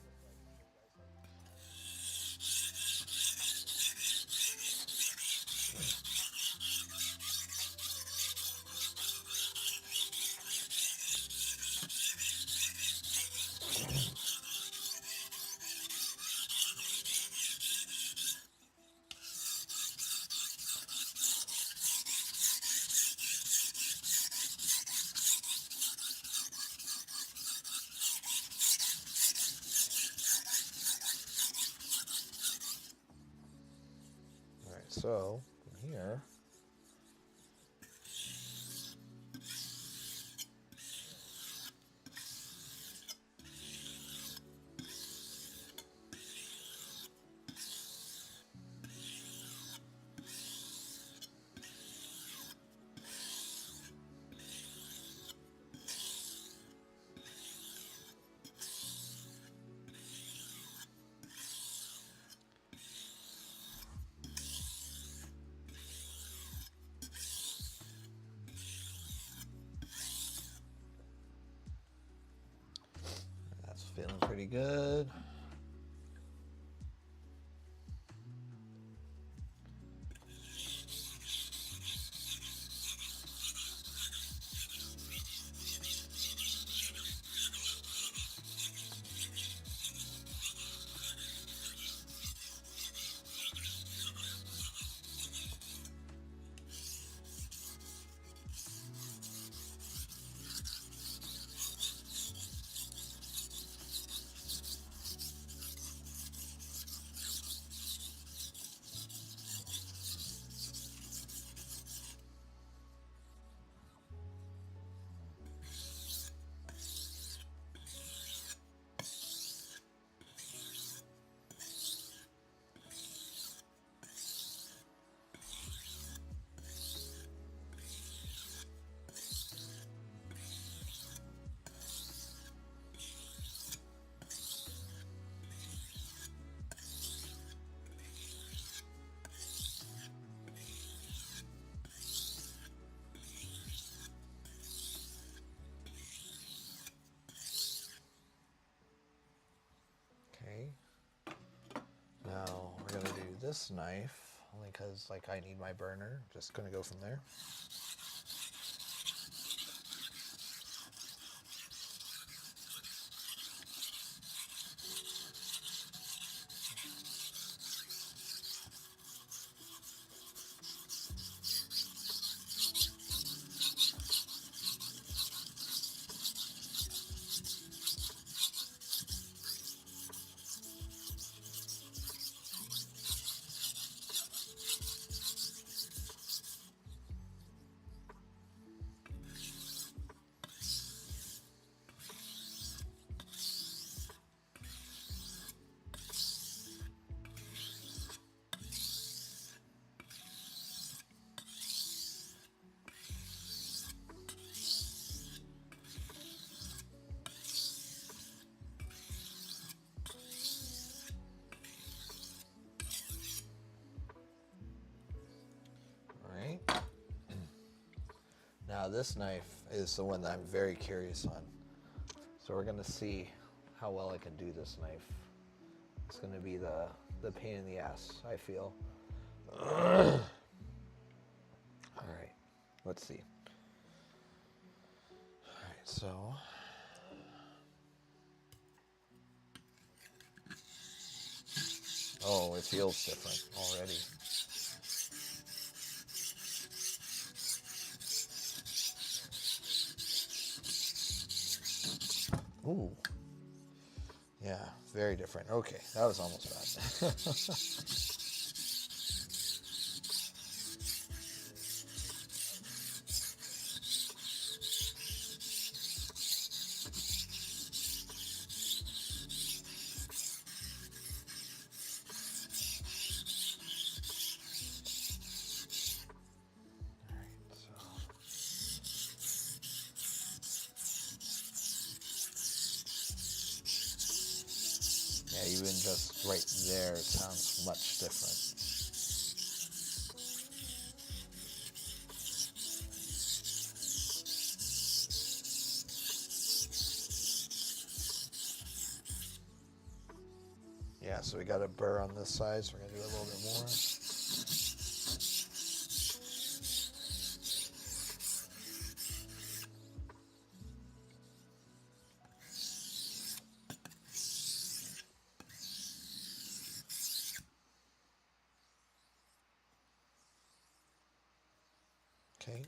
All right, so from here, that's feeling pretty good. this knife, only because like I need my burner. Just gonna go from there. Now this knife is the one that I'm very curious on. So we're gonna see how well I can do this knife. It's gonna be the pain in the ass, I feel. All right, let's see. All right, so. Oh, it feels different already. Ooh. Yeah, very different. Okay, that was almost bad. Yeah, even just right there, it sounds much different. Yeah, so we got a burr on this side, so we're gonna do a little bit more. Okay.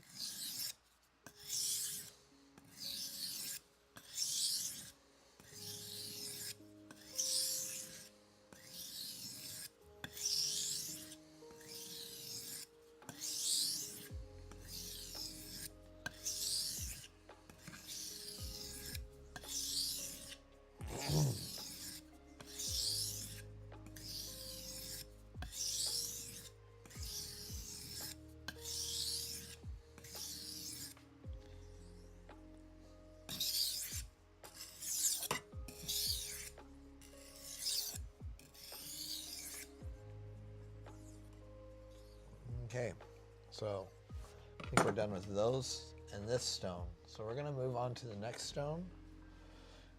Okay, so I think we're done with those and this stone. So we're gonna move on to the next stone.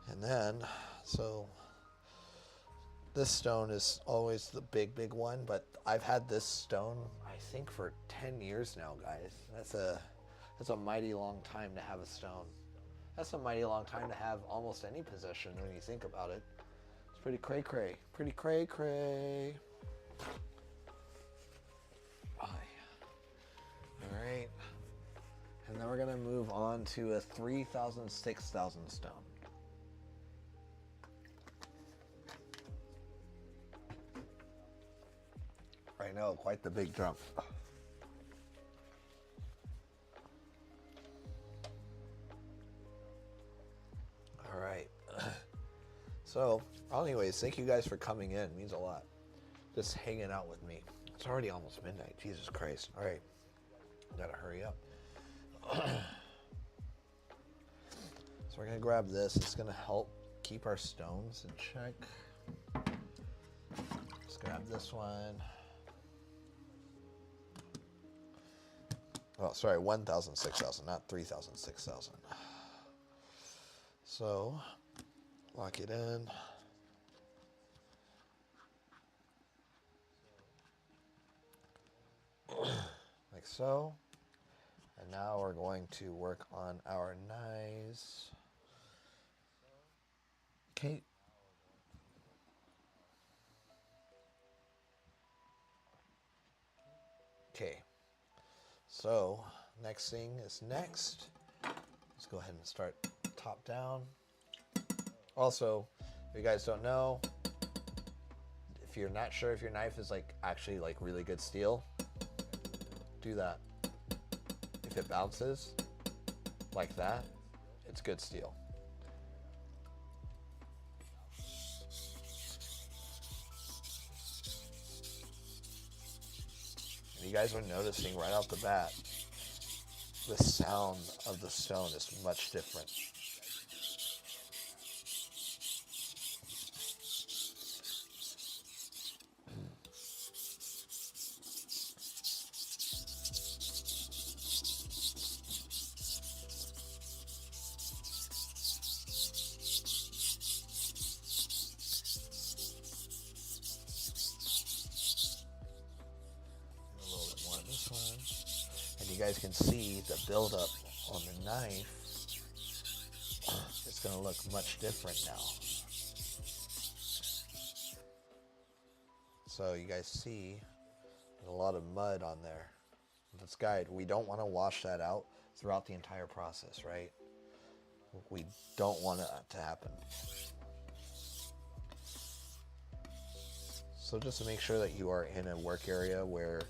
And then, so this stone is always the big one, but I've had this stone, I think, for 10 years now, guys. That's a mighty long time to have a stone. That's a mighty long time to have almost any possession when you think about it. It's pretty cray-cray. Pretty cray-cray. All right. And then we're going to move on to a 3,000, 6,000 stone. I know, quite the big jump. All right. So, anyways, thank you guys for coming in. It means a lot. Just hanging out with me. It's already almost midnight. Jesus Christ. All right. Gotta hurry up. So we're gonna grab this. It's gonna help keep our stones in check. Let's grab this one. Oh, sorry, 1,000, 6,000, not 3,000, 6,000. So, lock it in. so. And now we're going to work on our knives. Okay. Okay. So, next thing is next. Let's go ahead and start top down. Also, if you guys don't know, if you're not sure if your knife is like actually like really good steel, do that. If it bounces like that, it's good steel. And you guys are noticing right off the bat, the sound of the stone is much different. A little bit more on this one. And you guys can see the buildup on the knife. It's going to look much different now. So you guys see there's a lot of mud on there. That's guide. We don't want to wash that out throughout the entire process, right? We don't want it to happen. So just to make sure that you are in a work area where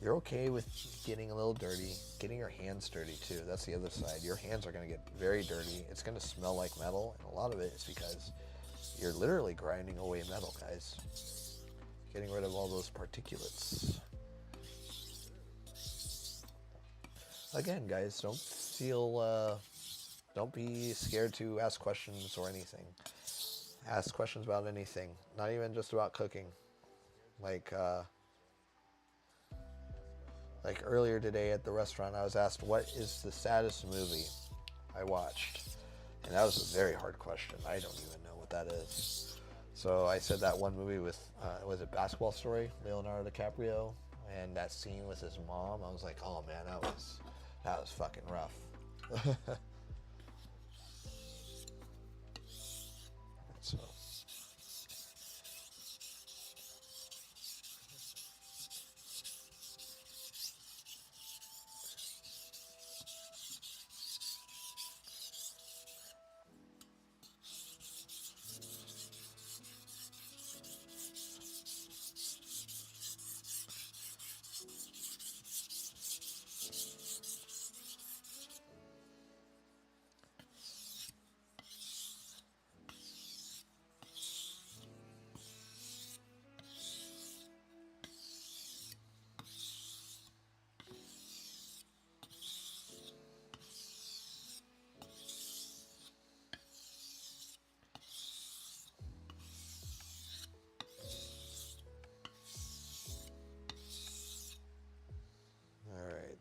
you're okay with getting a little dirty, getting your hands dirty too. That's the other side. Your hands are going to get very dirty. It's going to smell like metal, and a lot of it is because you're literally grinding away metal, guys. Getting rid of all those particulates. Again, guys, don't be scared to ask questions or anything. Ask questions about anything, not even just about cooking. Like earlier today at the restaurant, I was asked, what is the saddest movie I watched? And that was a very hard question. I don't even know what that is. So I said that one movie with, was it Basketball Story? Leonardo DiCaprio, and that scene with his mom. I was like, oh man, that was fucking rough. So.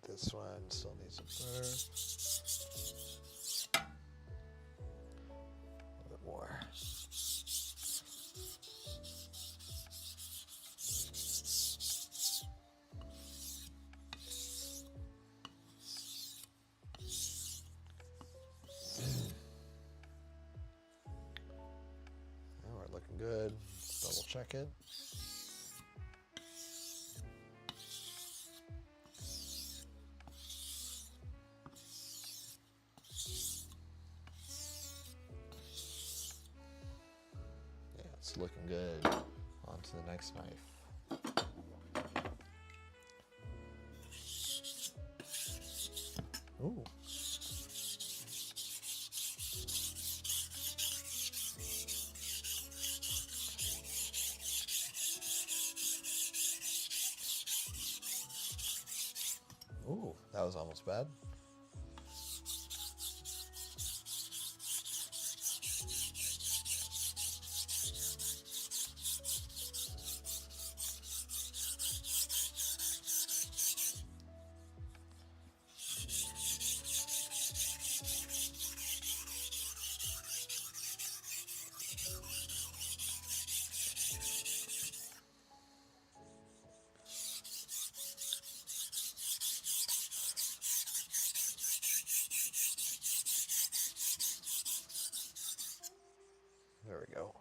This one still needs a burr. A little bit more. Oh, we're looking good. Let's double check it. It's looking good. On to the next knife. Ooh. Ooh, that was almost bad. There we go.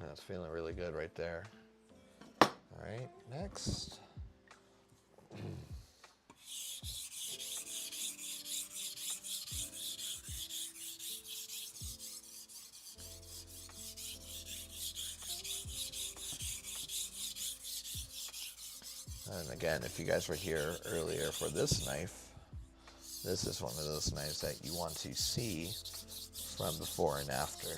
That's feeling really good right there. All right, next. And again, if you guys were here earlier for this knife, this is one of those knives that you want to see from before and after.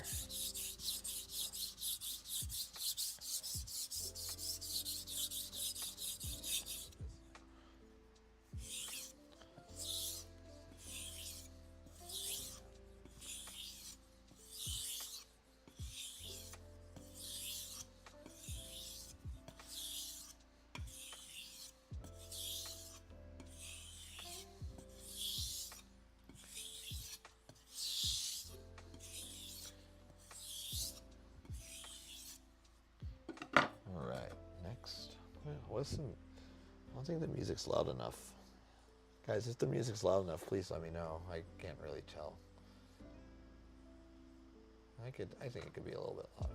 All right, next. I don't think the music's loud enough. Guys, if the music's loud enough, please let me know. I can't really tell. I think it could be a little bit louder.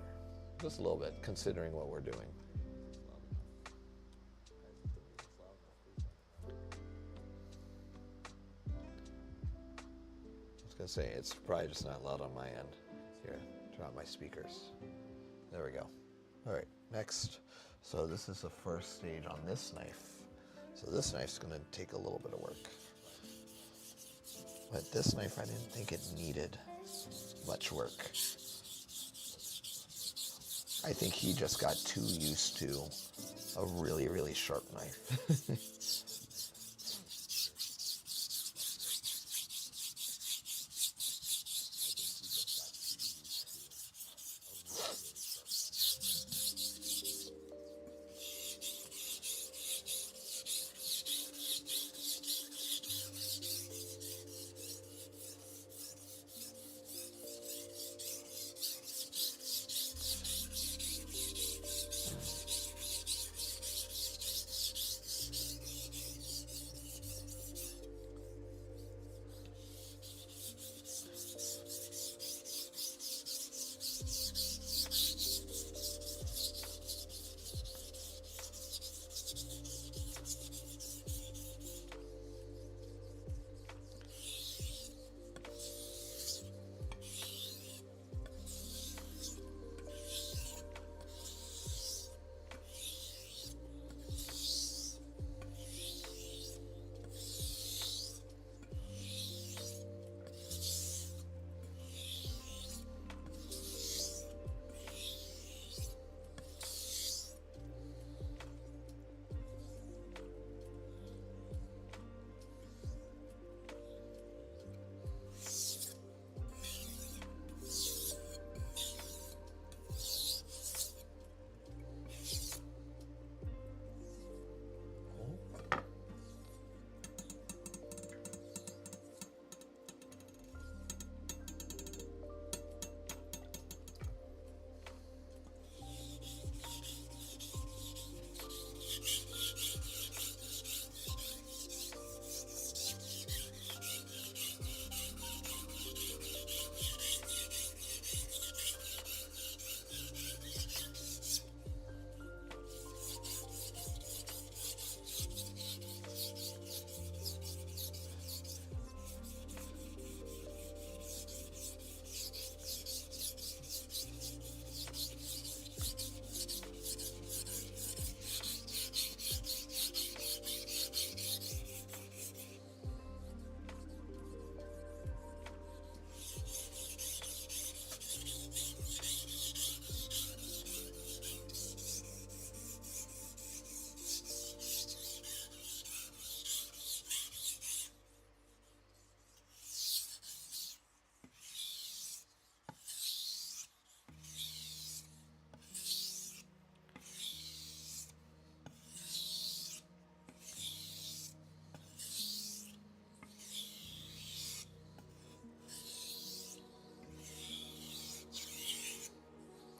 Just a little bit, considering what we're doing. I was gonna say, it's probably just not loud on my end. Here, turn on my speakers. There we go. All right, next. So this is the first stage on this knife. So this knife's gonna take a little bit of work. But this knife, I didn't think it needed much work. I think he just got too used to a really, really sharp knife.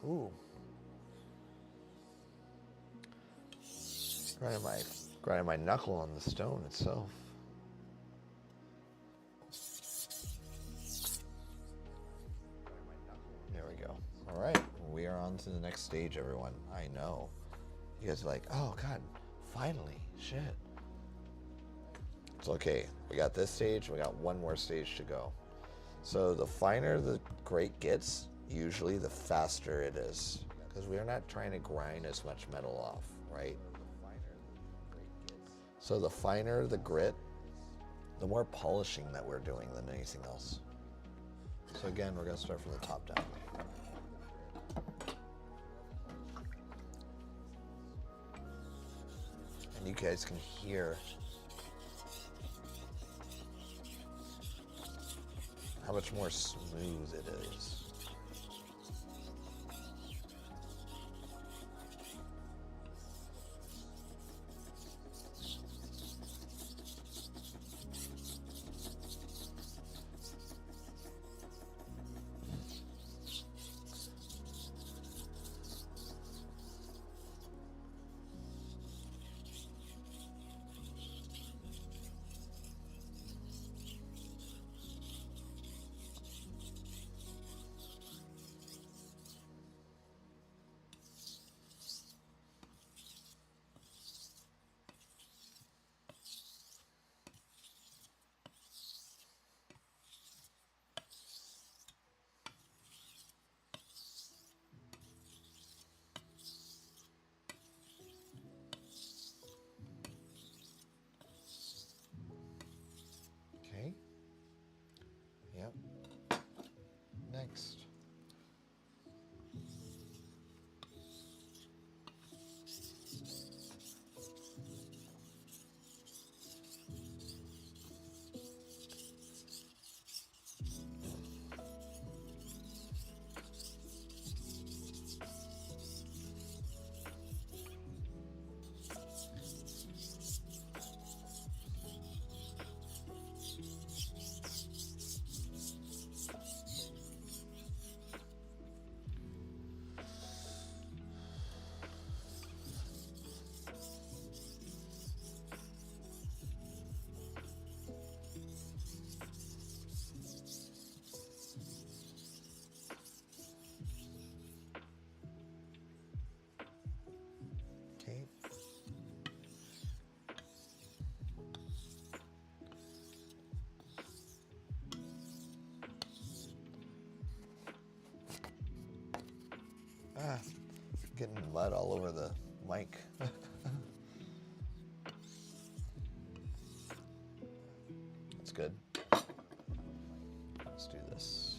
Ooh. Grinding my knuckle on the stone itself. There we go. All right, we are on to the next stage, everyone. I know. You guys are like, oh God, finally, shit. It's okay. We got this stage, we got one more stage to go. So the finer the grate gets, usually the faster it is, because we are not trying to grind as much metal off, right? So the finer the grit, the more polishing that we're doing than anything else. So again, we're gonna start from the top down. And you guys can hear how much more smooth it is. Okay. Yep. Next. Okay. Ah, getting mud all over the mic. That's good. Let's do this.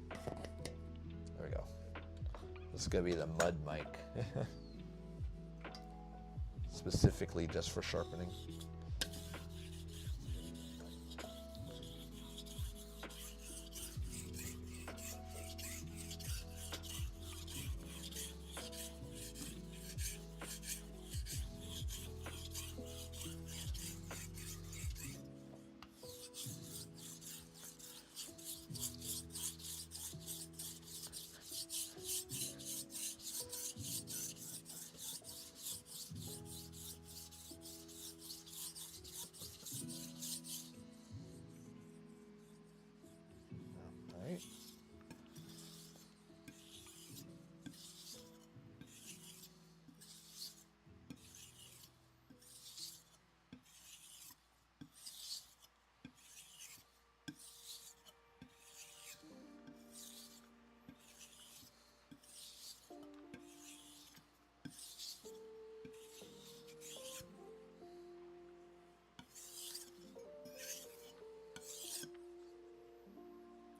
There we go. This is gonna be the mud mic. Specifically just for sharpening. All right.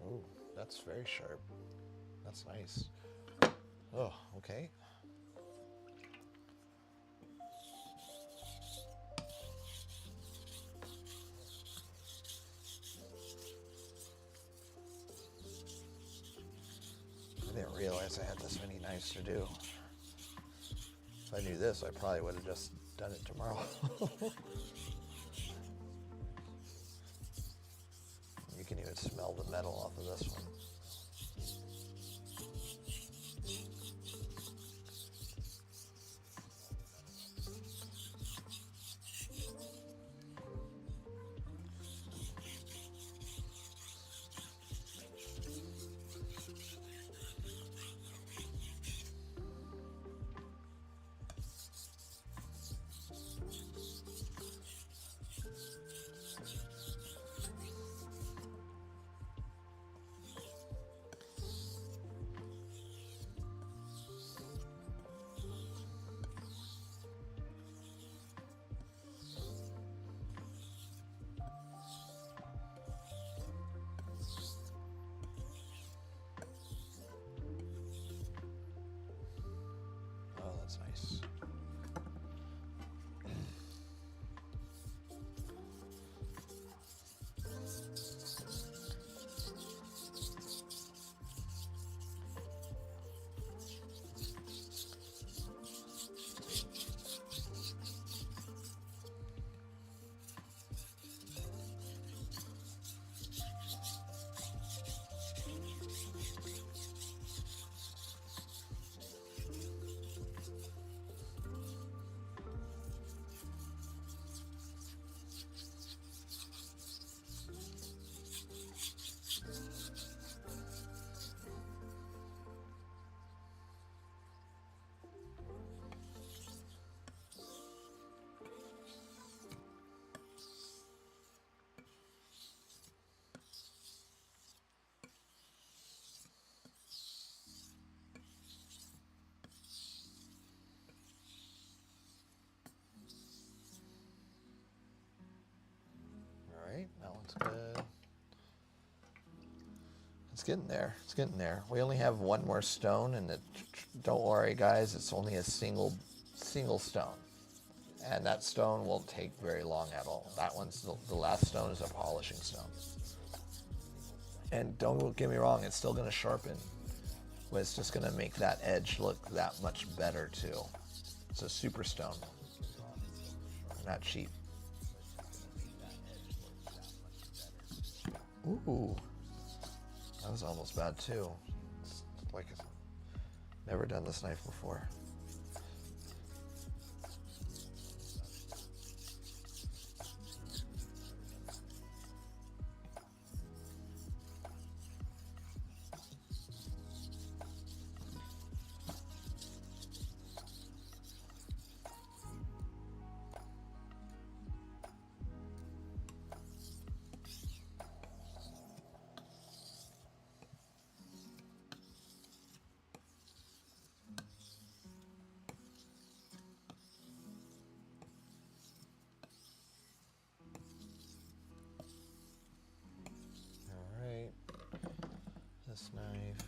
Oh, that's very sharp. That's nice. Oh, okay. I didn't realize I had this many knives to do. If I knew this, I probably would have just done it tomorrow. You can even smell the metal off of this one. That's nice. Alright, that one's good. It's getting there. It's getting there. We only have one more stone, and don't worry, guys. It's only a single stone, and that stone won't take very long at all. That one's the last stone is a polishing stone. And don't get me wrong, it's still going to sharpen, but it's just going to make that edge look that much better too. It's a super stone, not cheap. Ooh, that was almost bad too. It's like I've never done this knife before. This knife.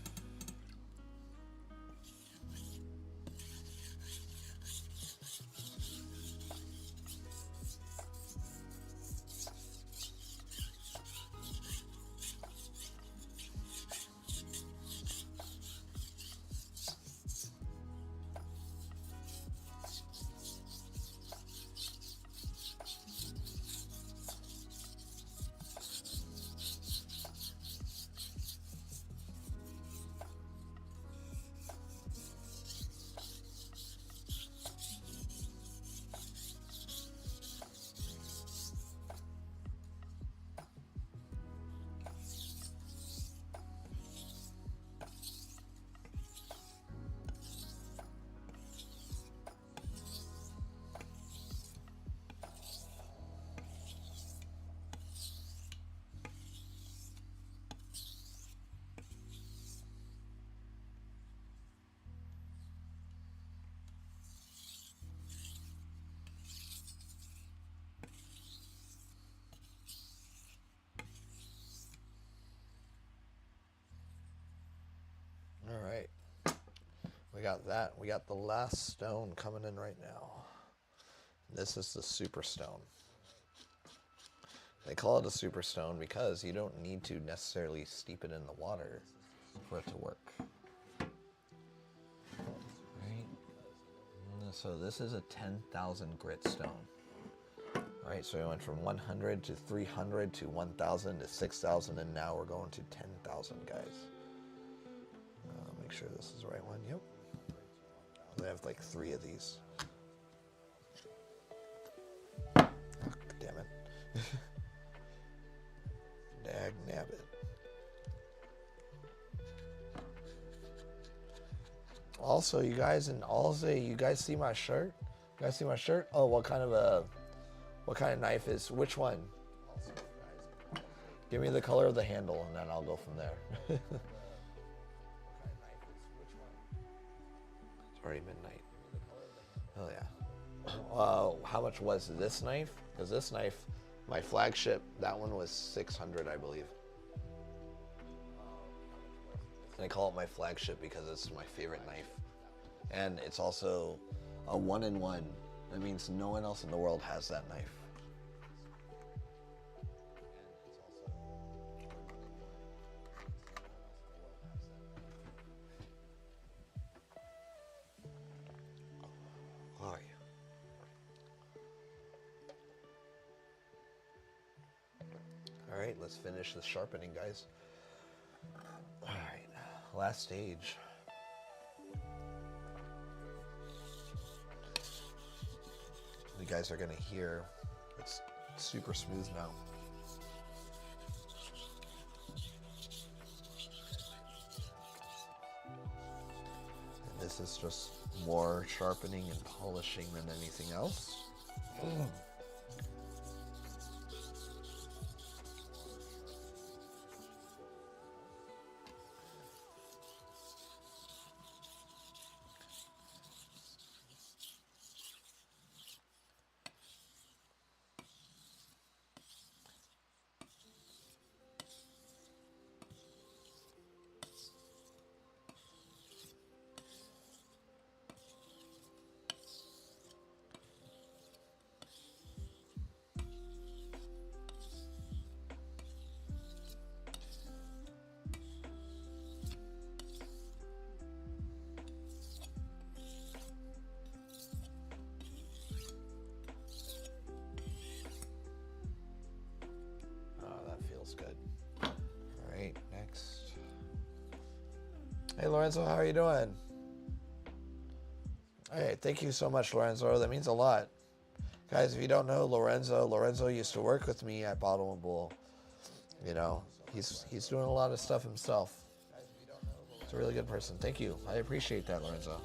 All right, we got that. We got the last stone coming in right now. This is the super stone. They call it a super stone because you don't need to necessarily steep it in the water for it to work. Right? So this is a 10,000 grit stone. All right, so we went from 100 to 300 to 1,000 to 6,000, and now we're going to 10,000, guys. Make sure this is the right one. Yep. I have like 3 of these. Oh, damn it. Dag nabbit. Also, you guys in Alzey, you guys see my shirt? You guys see my shirt? Oh, what kind of knife is which one? Give me the color of the handle, and then I'll go from there. Already midnight. Oh yeah. How much was this knife? Because this knife, my flagship, that one was 600, I believe. And I call it my flagship because it's my favorite knife. And it's also a 1-in-1. That means no one else in the world has that knife. Oh, yeah. All right, let's finish the sharpening, guys. All right, last stage. You guys are gonna hear it's super smooth now. And this is just more sharpening and polishing than anything else. Good. All right, next. Hey, Lorenzo, how are you doing? Hey, thank you so much, Lorenzo. That means a lot. Guys, if you don't know Lorenzo used to work with me at Bottle and Bull. You know, he's doing a lot of stuff himself. He's a really good person. Thank you. I appreciate that, Lorenzo.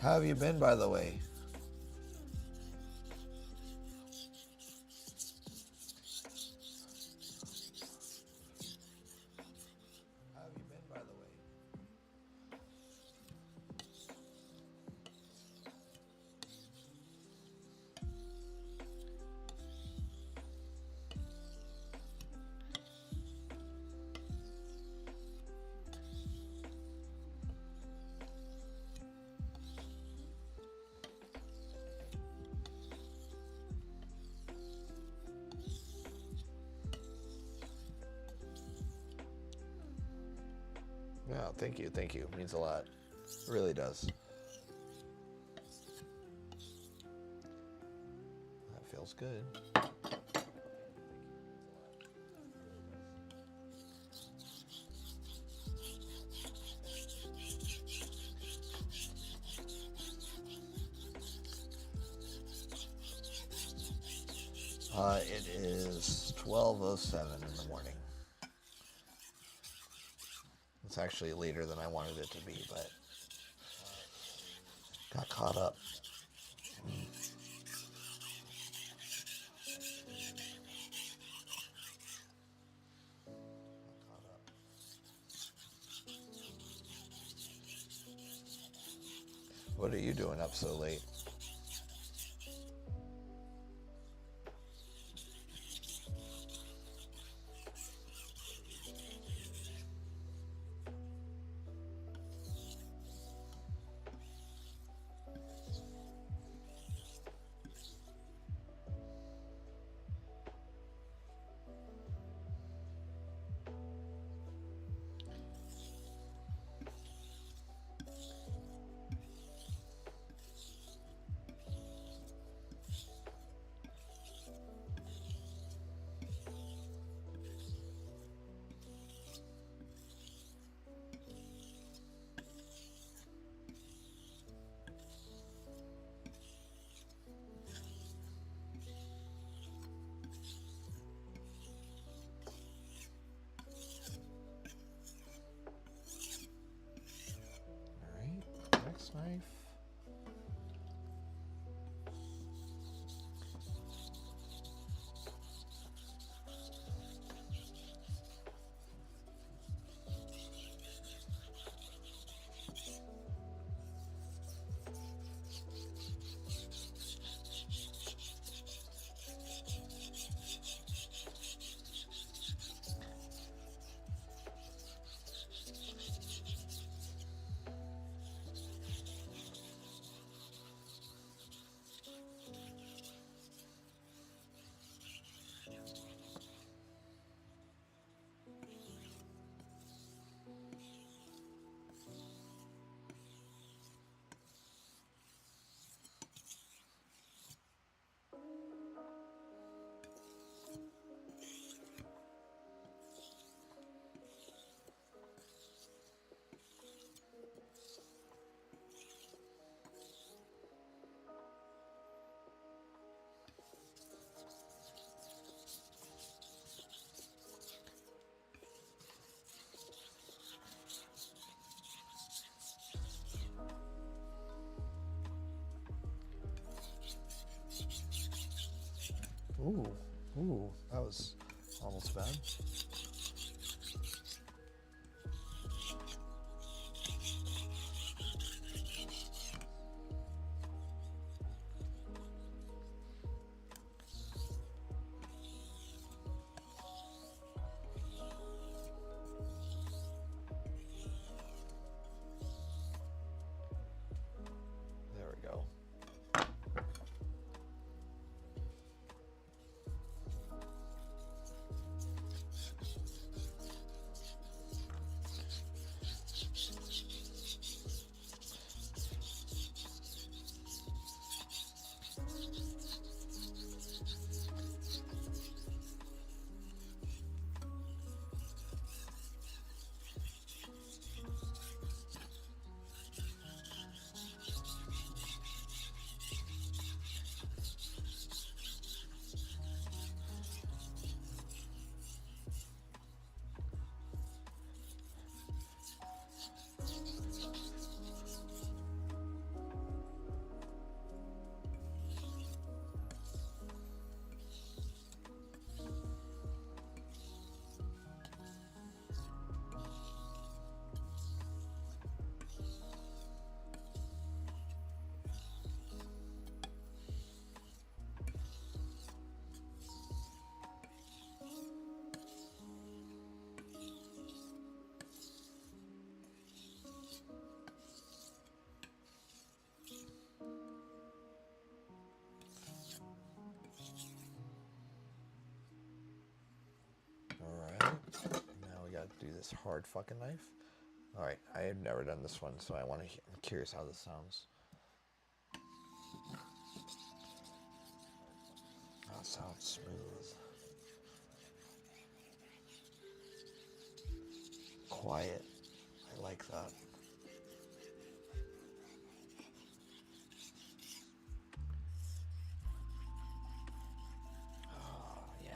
How have you been, by the way? How have you been, by the way? Yeah, thank you. It means a lot. It really does. That feels good. It is 12:07 in the morning. It's actually later than I wanted it to be, but got caught up. What are you doing up so late? Ooh, ooh, that was almost bad. There we go. Alright, now we gotta do this hard fucking knife. Alright, I have never done this one, so I'm curious how this sounds. That sounds smooth. Quiet. I like that. Oh, yeah.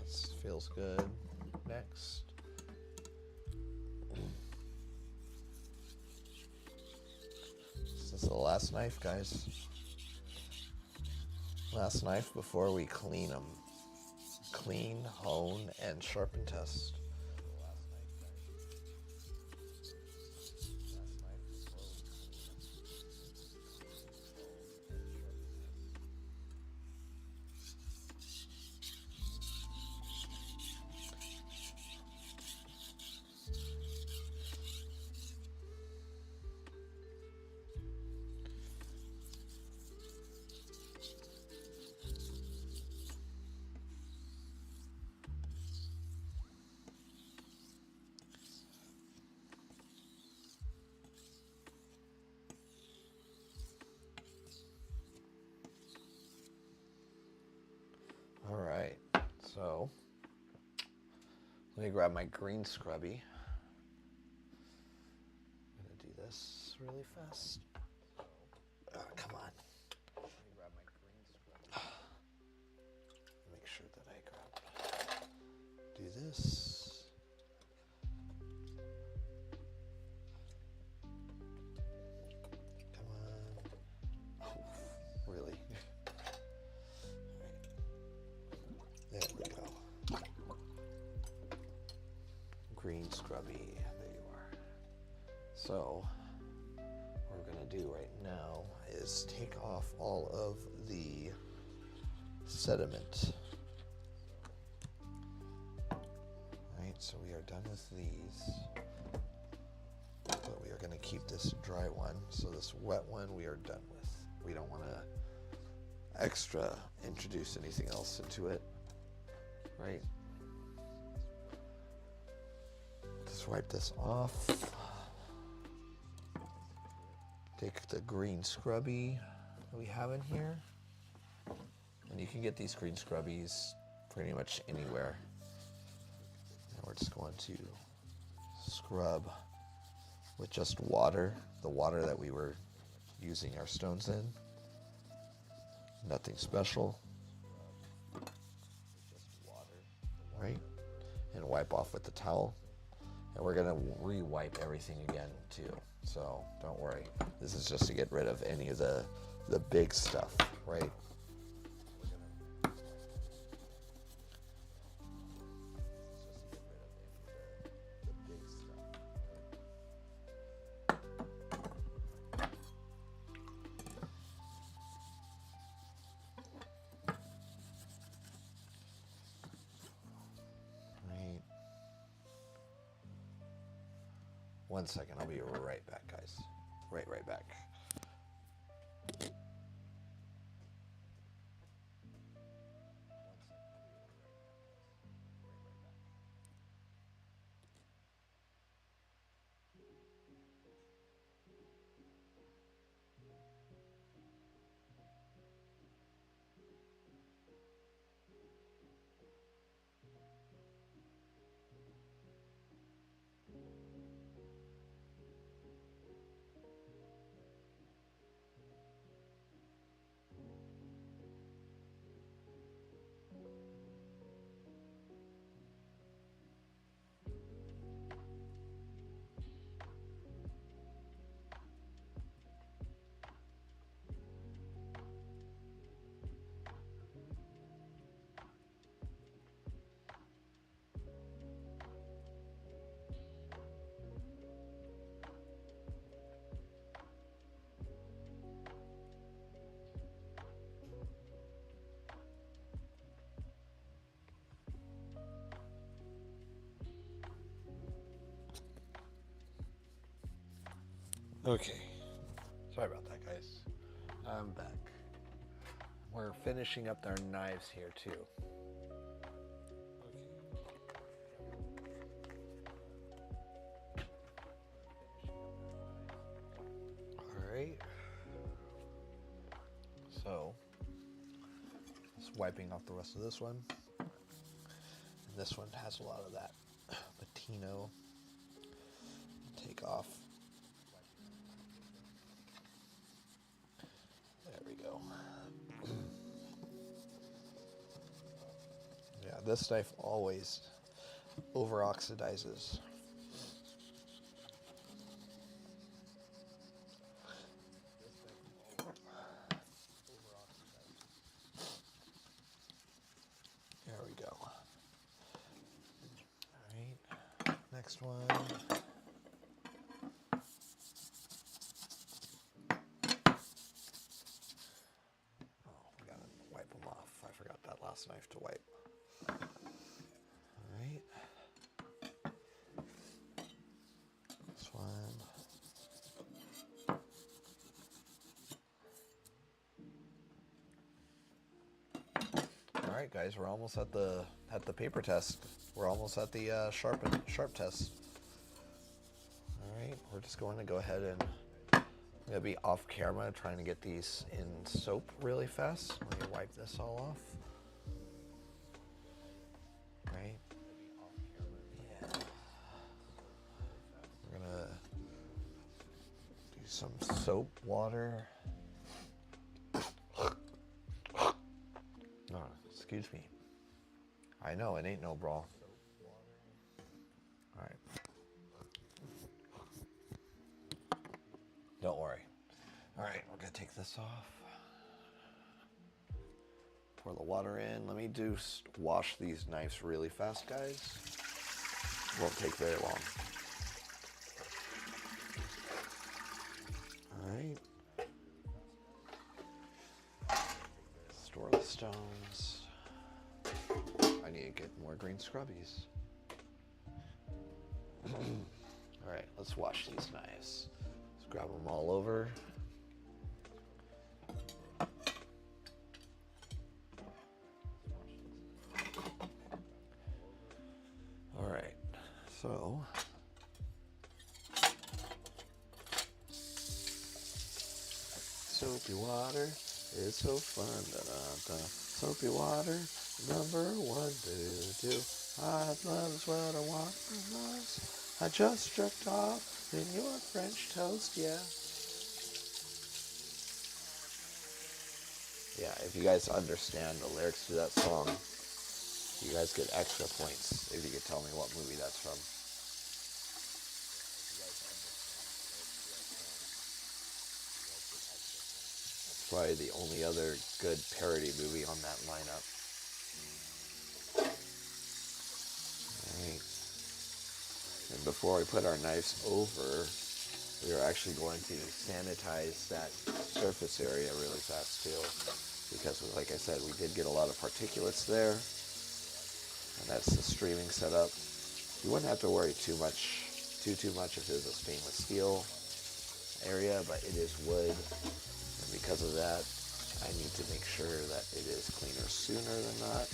This feels good. Next. This is the last knife, guys. Last knife before we clean them. Clean, hone, and sharpen test. All right, so let me grab my green scrubby. I'm gonna do this really fast. Come on. Let me grab my green scrubby. Make sure that I do this. Come on. Oof, really? There we go. Green scrubby, there you are. So, what we're gonna do right now is take off all of the sediment. Alright, so we are done with these. So we are going to keep this dry one. So this wet one we are done with. We don't want to extra introduce anything else into it, right? Just wipe this off. Take the green scrubby that we have in here. And you can get these green scrubbies pretty much anywhere. And we're just going to scrub with just water, the water that we were using our stones in. Nothing special. Right? And wipe off with the towel. And we're gonna re-wipe everything again too. So don't worry. This is just to get rid of any of the big stuff, right? One second, I'll be right back, guys. Right back. Okay, sorry about that, guys. I'm back. We're finishing up our knives here too. All right. So, just wiping off the rest of this one. And this one has a lot of that patino. Take off. There we go. Yeah, this knife always over oxidizes. There we go. All right, next one. Knife to wipe. All right. This one. All right, guys, we're almost at the paper test. We're almost at the sharp test. All right, we're just going to go ahead and I'm gonna be off camera trying to get these in soap really fast. Let me wipe this all off. Some soap water. Oh, excuse me. I know, it ain't no brawl. All right. Don't worry. All right, we're gonna take this off. Pour the water in. Let me wash these knives really fast, guys. Won't take very long. Alright. Store the stones. I need to get more green scrubbies. All right, let's wash these knives. Let's grab them all over. All right, so soapy water is so fun. Da-da-da. Soapy water, number one, do. Hot love's what I want from us. I just jerked off in your French toast, yeah. Yeah, if you guys understand the lyrics to that song, you guys get extra points if you could tell me what movie that's from. It's probably the only other good parody movie on that lineup. Alright. And before we put our knives over, we are actually going to sanitize that surface area really fast too. Because like I said, we did get a lot of particulates there. And that's the streaming setup. You wouldn't have to worry too much if it was a stainless steel area, but it is wood. And because of that, I need to make sure that it is cleaner sooner than not.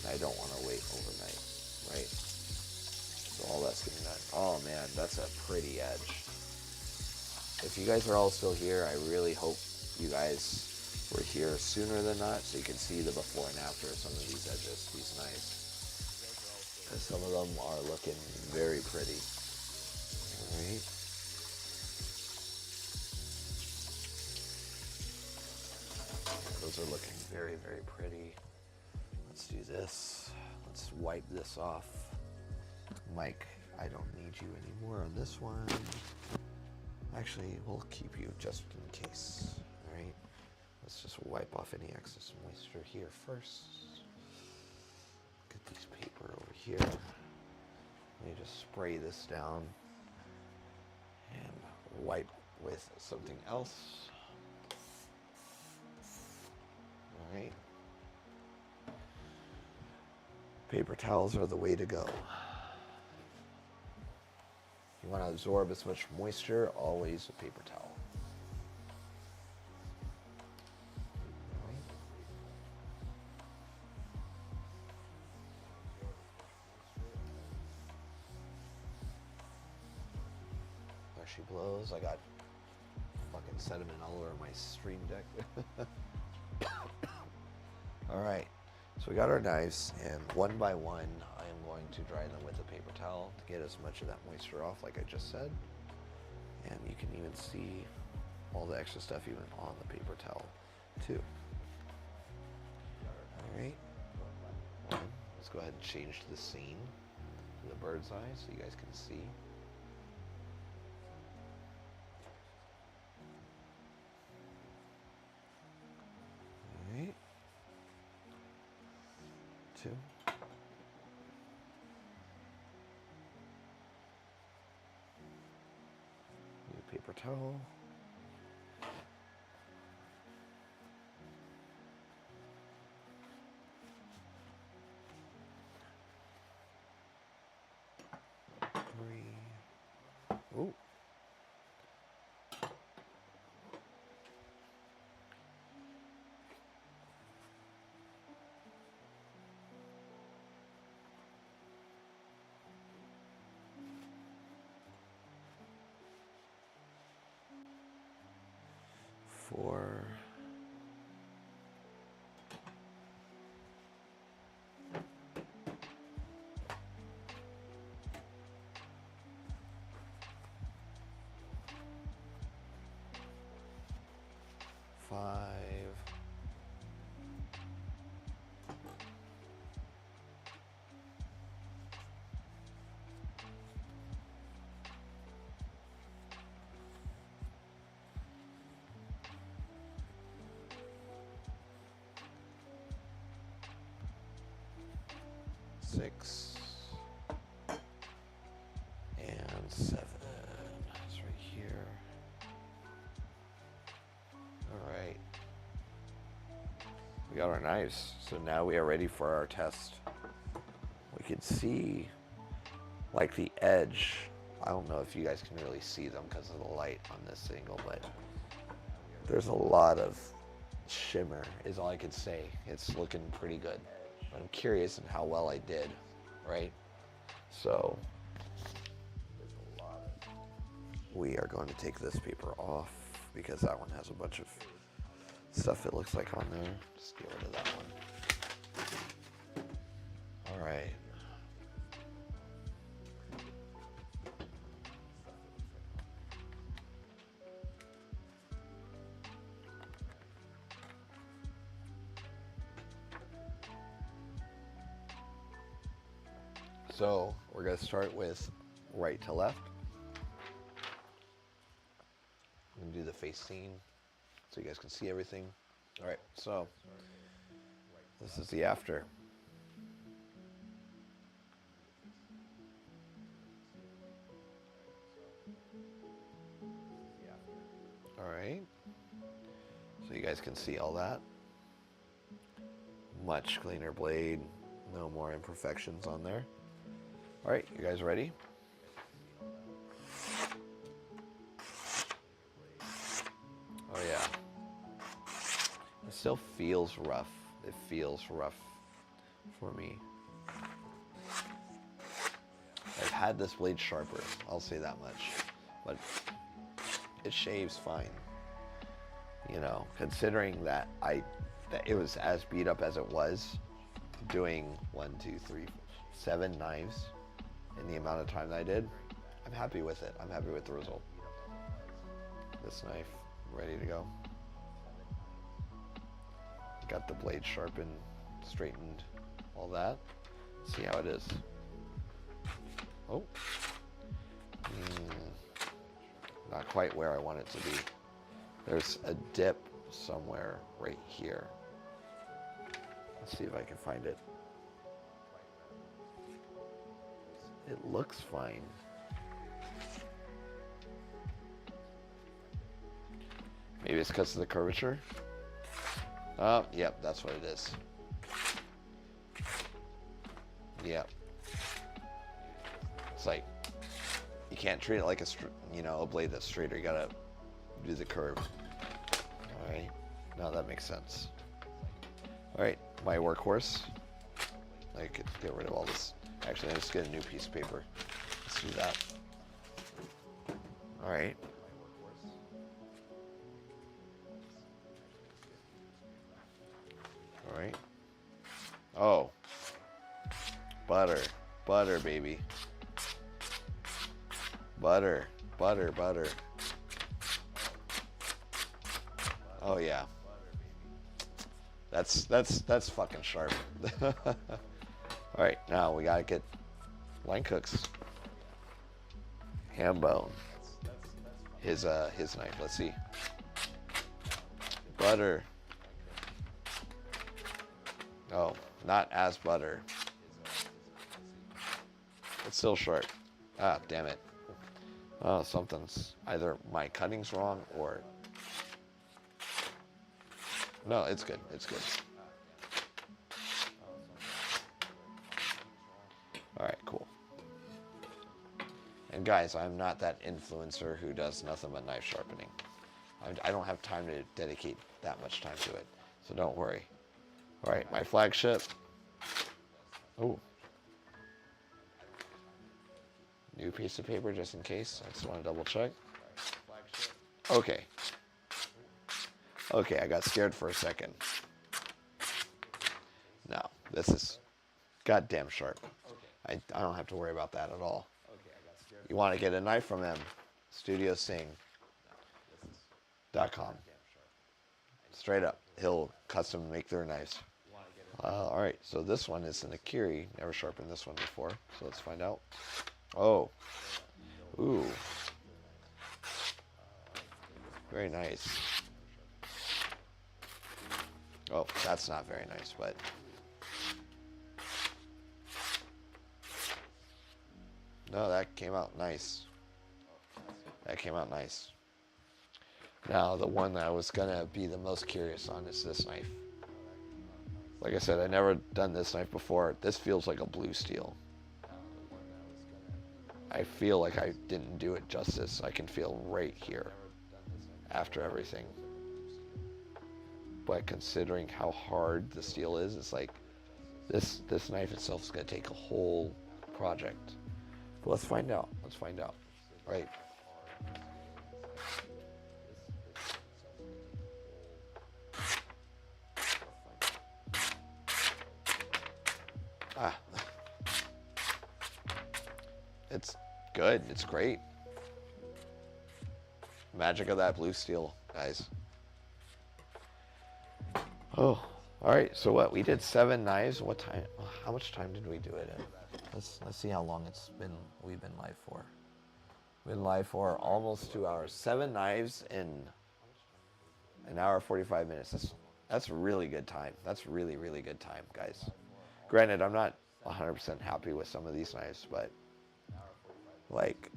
And I don't want to wait overnight, right? So all that's getting done. Oh man, that's a pretty edge. If you guys are all still here, I really hope you guys were here sooner than not so you can see the before and after of some of these edges, these knives. Because some of them are looking very pretty. Alright. Those are looking very, very pretty. Let's do this. Let's wipe this off. Mike, I don't need you anymore on this one. Actually, we'll keep you just in case. Alright. Let's just wipe off any excess moisture here first. Get this paper over here. Let me just spray this down and wipe with something else. Alright. Paper towels are the way to go. You want to absorb as much moisture, always a paper towel. There she blows. I got fucking sediment all over my stream deck. Alright, so we got our knives, and one by one, I am going to dry them with a paper towel to get as much of that moisture off, like I just said. And you can even see all the extra stuff even on the paper towel, too. Alright, let's go ahead and change the scene to the bird's eye so you guys can see. Alright. 2. New paper towel. 3. Ooh. 4. 5. 6. And 7. It's right here. Alright. We got our knives. So now we are ready for our test. We can see like the edge I don't know if you guys can really see them because of the light on this angle, but there's a lot of shimmer is all I could say. It's looking pretty good. But I'm curious in how well I did, right? So we are going to take this paper off because that one has a bunch of stuff it looks like on there. Just get rid of that one. All right. So we're going to start with right to left. I'm going to do the face scene so you guys can see everything. All right, so this is the after. All right, so you guys can see all that. Much cleaner blade, no more imperfections on there. All right, you guys ready? Oh yeah. It still feels rough. It feels rough for me. I've had this blade sharper, I'll say that much. But it shaves fine. You know, considering that it was as beat up as it was, doing 1, 2, 3, 7 knives in the amount of time that I did, I'm happy with it. I'm happy with the result. This knife, ready to go. Got the blade sharpened, straightened, all that. See how it is. Oh. Not quite where I want it to be. There's a dip somewhere right here. Let's see if I can find it. It looks fine. Maybe it's because of the curvature. Oh, yep, that's what it is. Yep. It's like, you can't treat it like a blade that's straighter. You gotta do the curve. All right, now that makes sense. All right, my workhorse. I could get rid of all this. Actually, let's get a new piece of paper. Let's do that. All right. All right. Oh. Butter. Butter, baby. Butter. Butter, butter. Oh yeah. That's fucking sharp. All right, now we gotta get line cooks. Ham bone. His knife. Let's see. Butter. Oh, not as butter. It's still sharp. Ah, damn it. Oh, something's either my cutting's wrong or no, it's good. It's good. All right, cool. And guys, I'm not that influencer who does nothing but knife sharpening. I don't have time to dedicate that much time to it, so don't worry. All right, my flagship. Oh. New piece of paper just in case. I just want to double check. Okay. Okay, I got scared for a second. No, this is goddamn sharp. I don't have to worry about that at all. You want to get a knife from him? StudioSing.com. Straight up. He'll custom make their knives. All right, so this one is an Akiri. Never sharpened this one before, so let's find out. Oh. Ooh. Very nice. Oh, that's not very nice, but no, that came out nice. That came out nice. Now, the one that I was gonna be the most curious on is this knife. Like I said, I never done this knife before. This feels like a blue steel. I feel like I didn't do it justice. I can feel right here after everything. But considering how hard the steel is, it's like this knife itself is going to take a whole project. But let's find out. Let's find out. All right. Ah. It's good. It's great. Magic of that blue steel, guys. Oh, all right. So what? We did 7 knives. What time? How much time did we do it in? Let's see how long we've been live for. Been live for almost 2 hours. 7 knives in an hour 45 minutes. That's really good time. That's really good time, guys. Granted, I'm not 100% happy with some of these knives, but like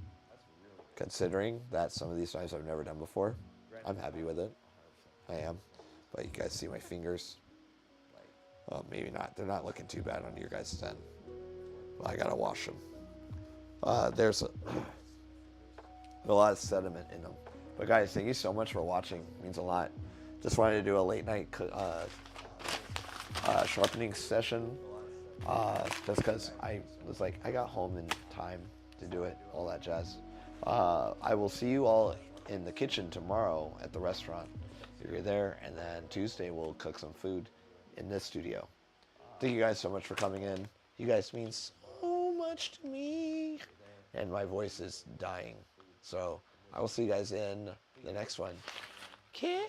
considering that some of these knives I've never done before, I'm happy with it. I am. But you guys see my fingers? Well, maybe not. They're not looking too bad on your guys' end. Well, I gotta wash them. There's a lot of sediment in them. But guys, thank you so much for watching. It means a lot. Just wanted to do a late night sharpening session. Just because I was like, I got home in time to do it, all that jazz. I will see you all in the kitchen tomorrow at the restaurant if you're there, and then Tuesday we'll cook some food in this studio. Thank you guys so much for coming in. You guys mean so much to me, and my voice is dying. So I will see you guys in the next one. Kisses.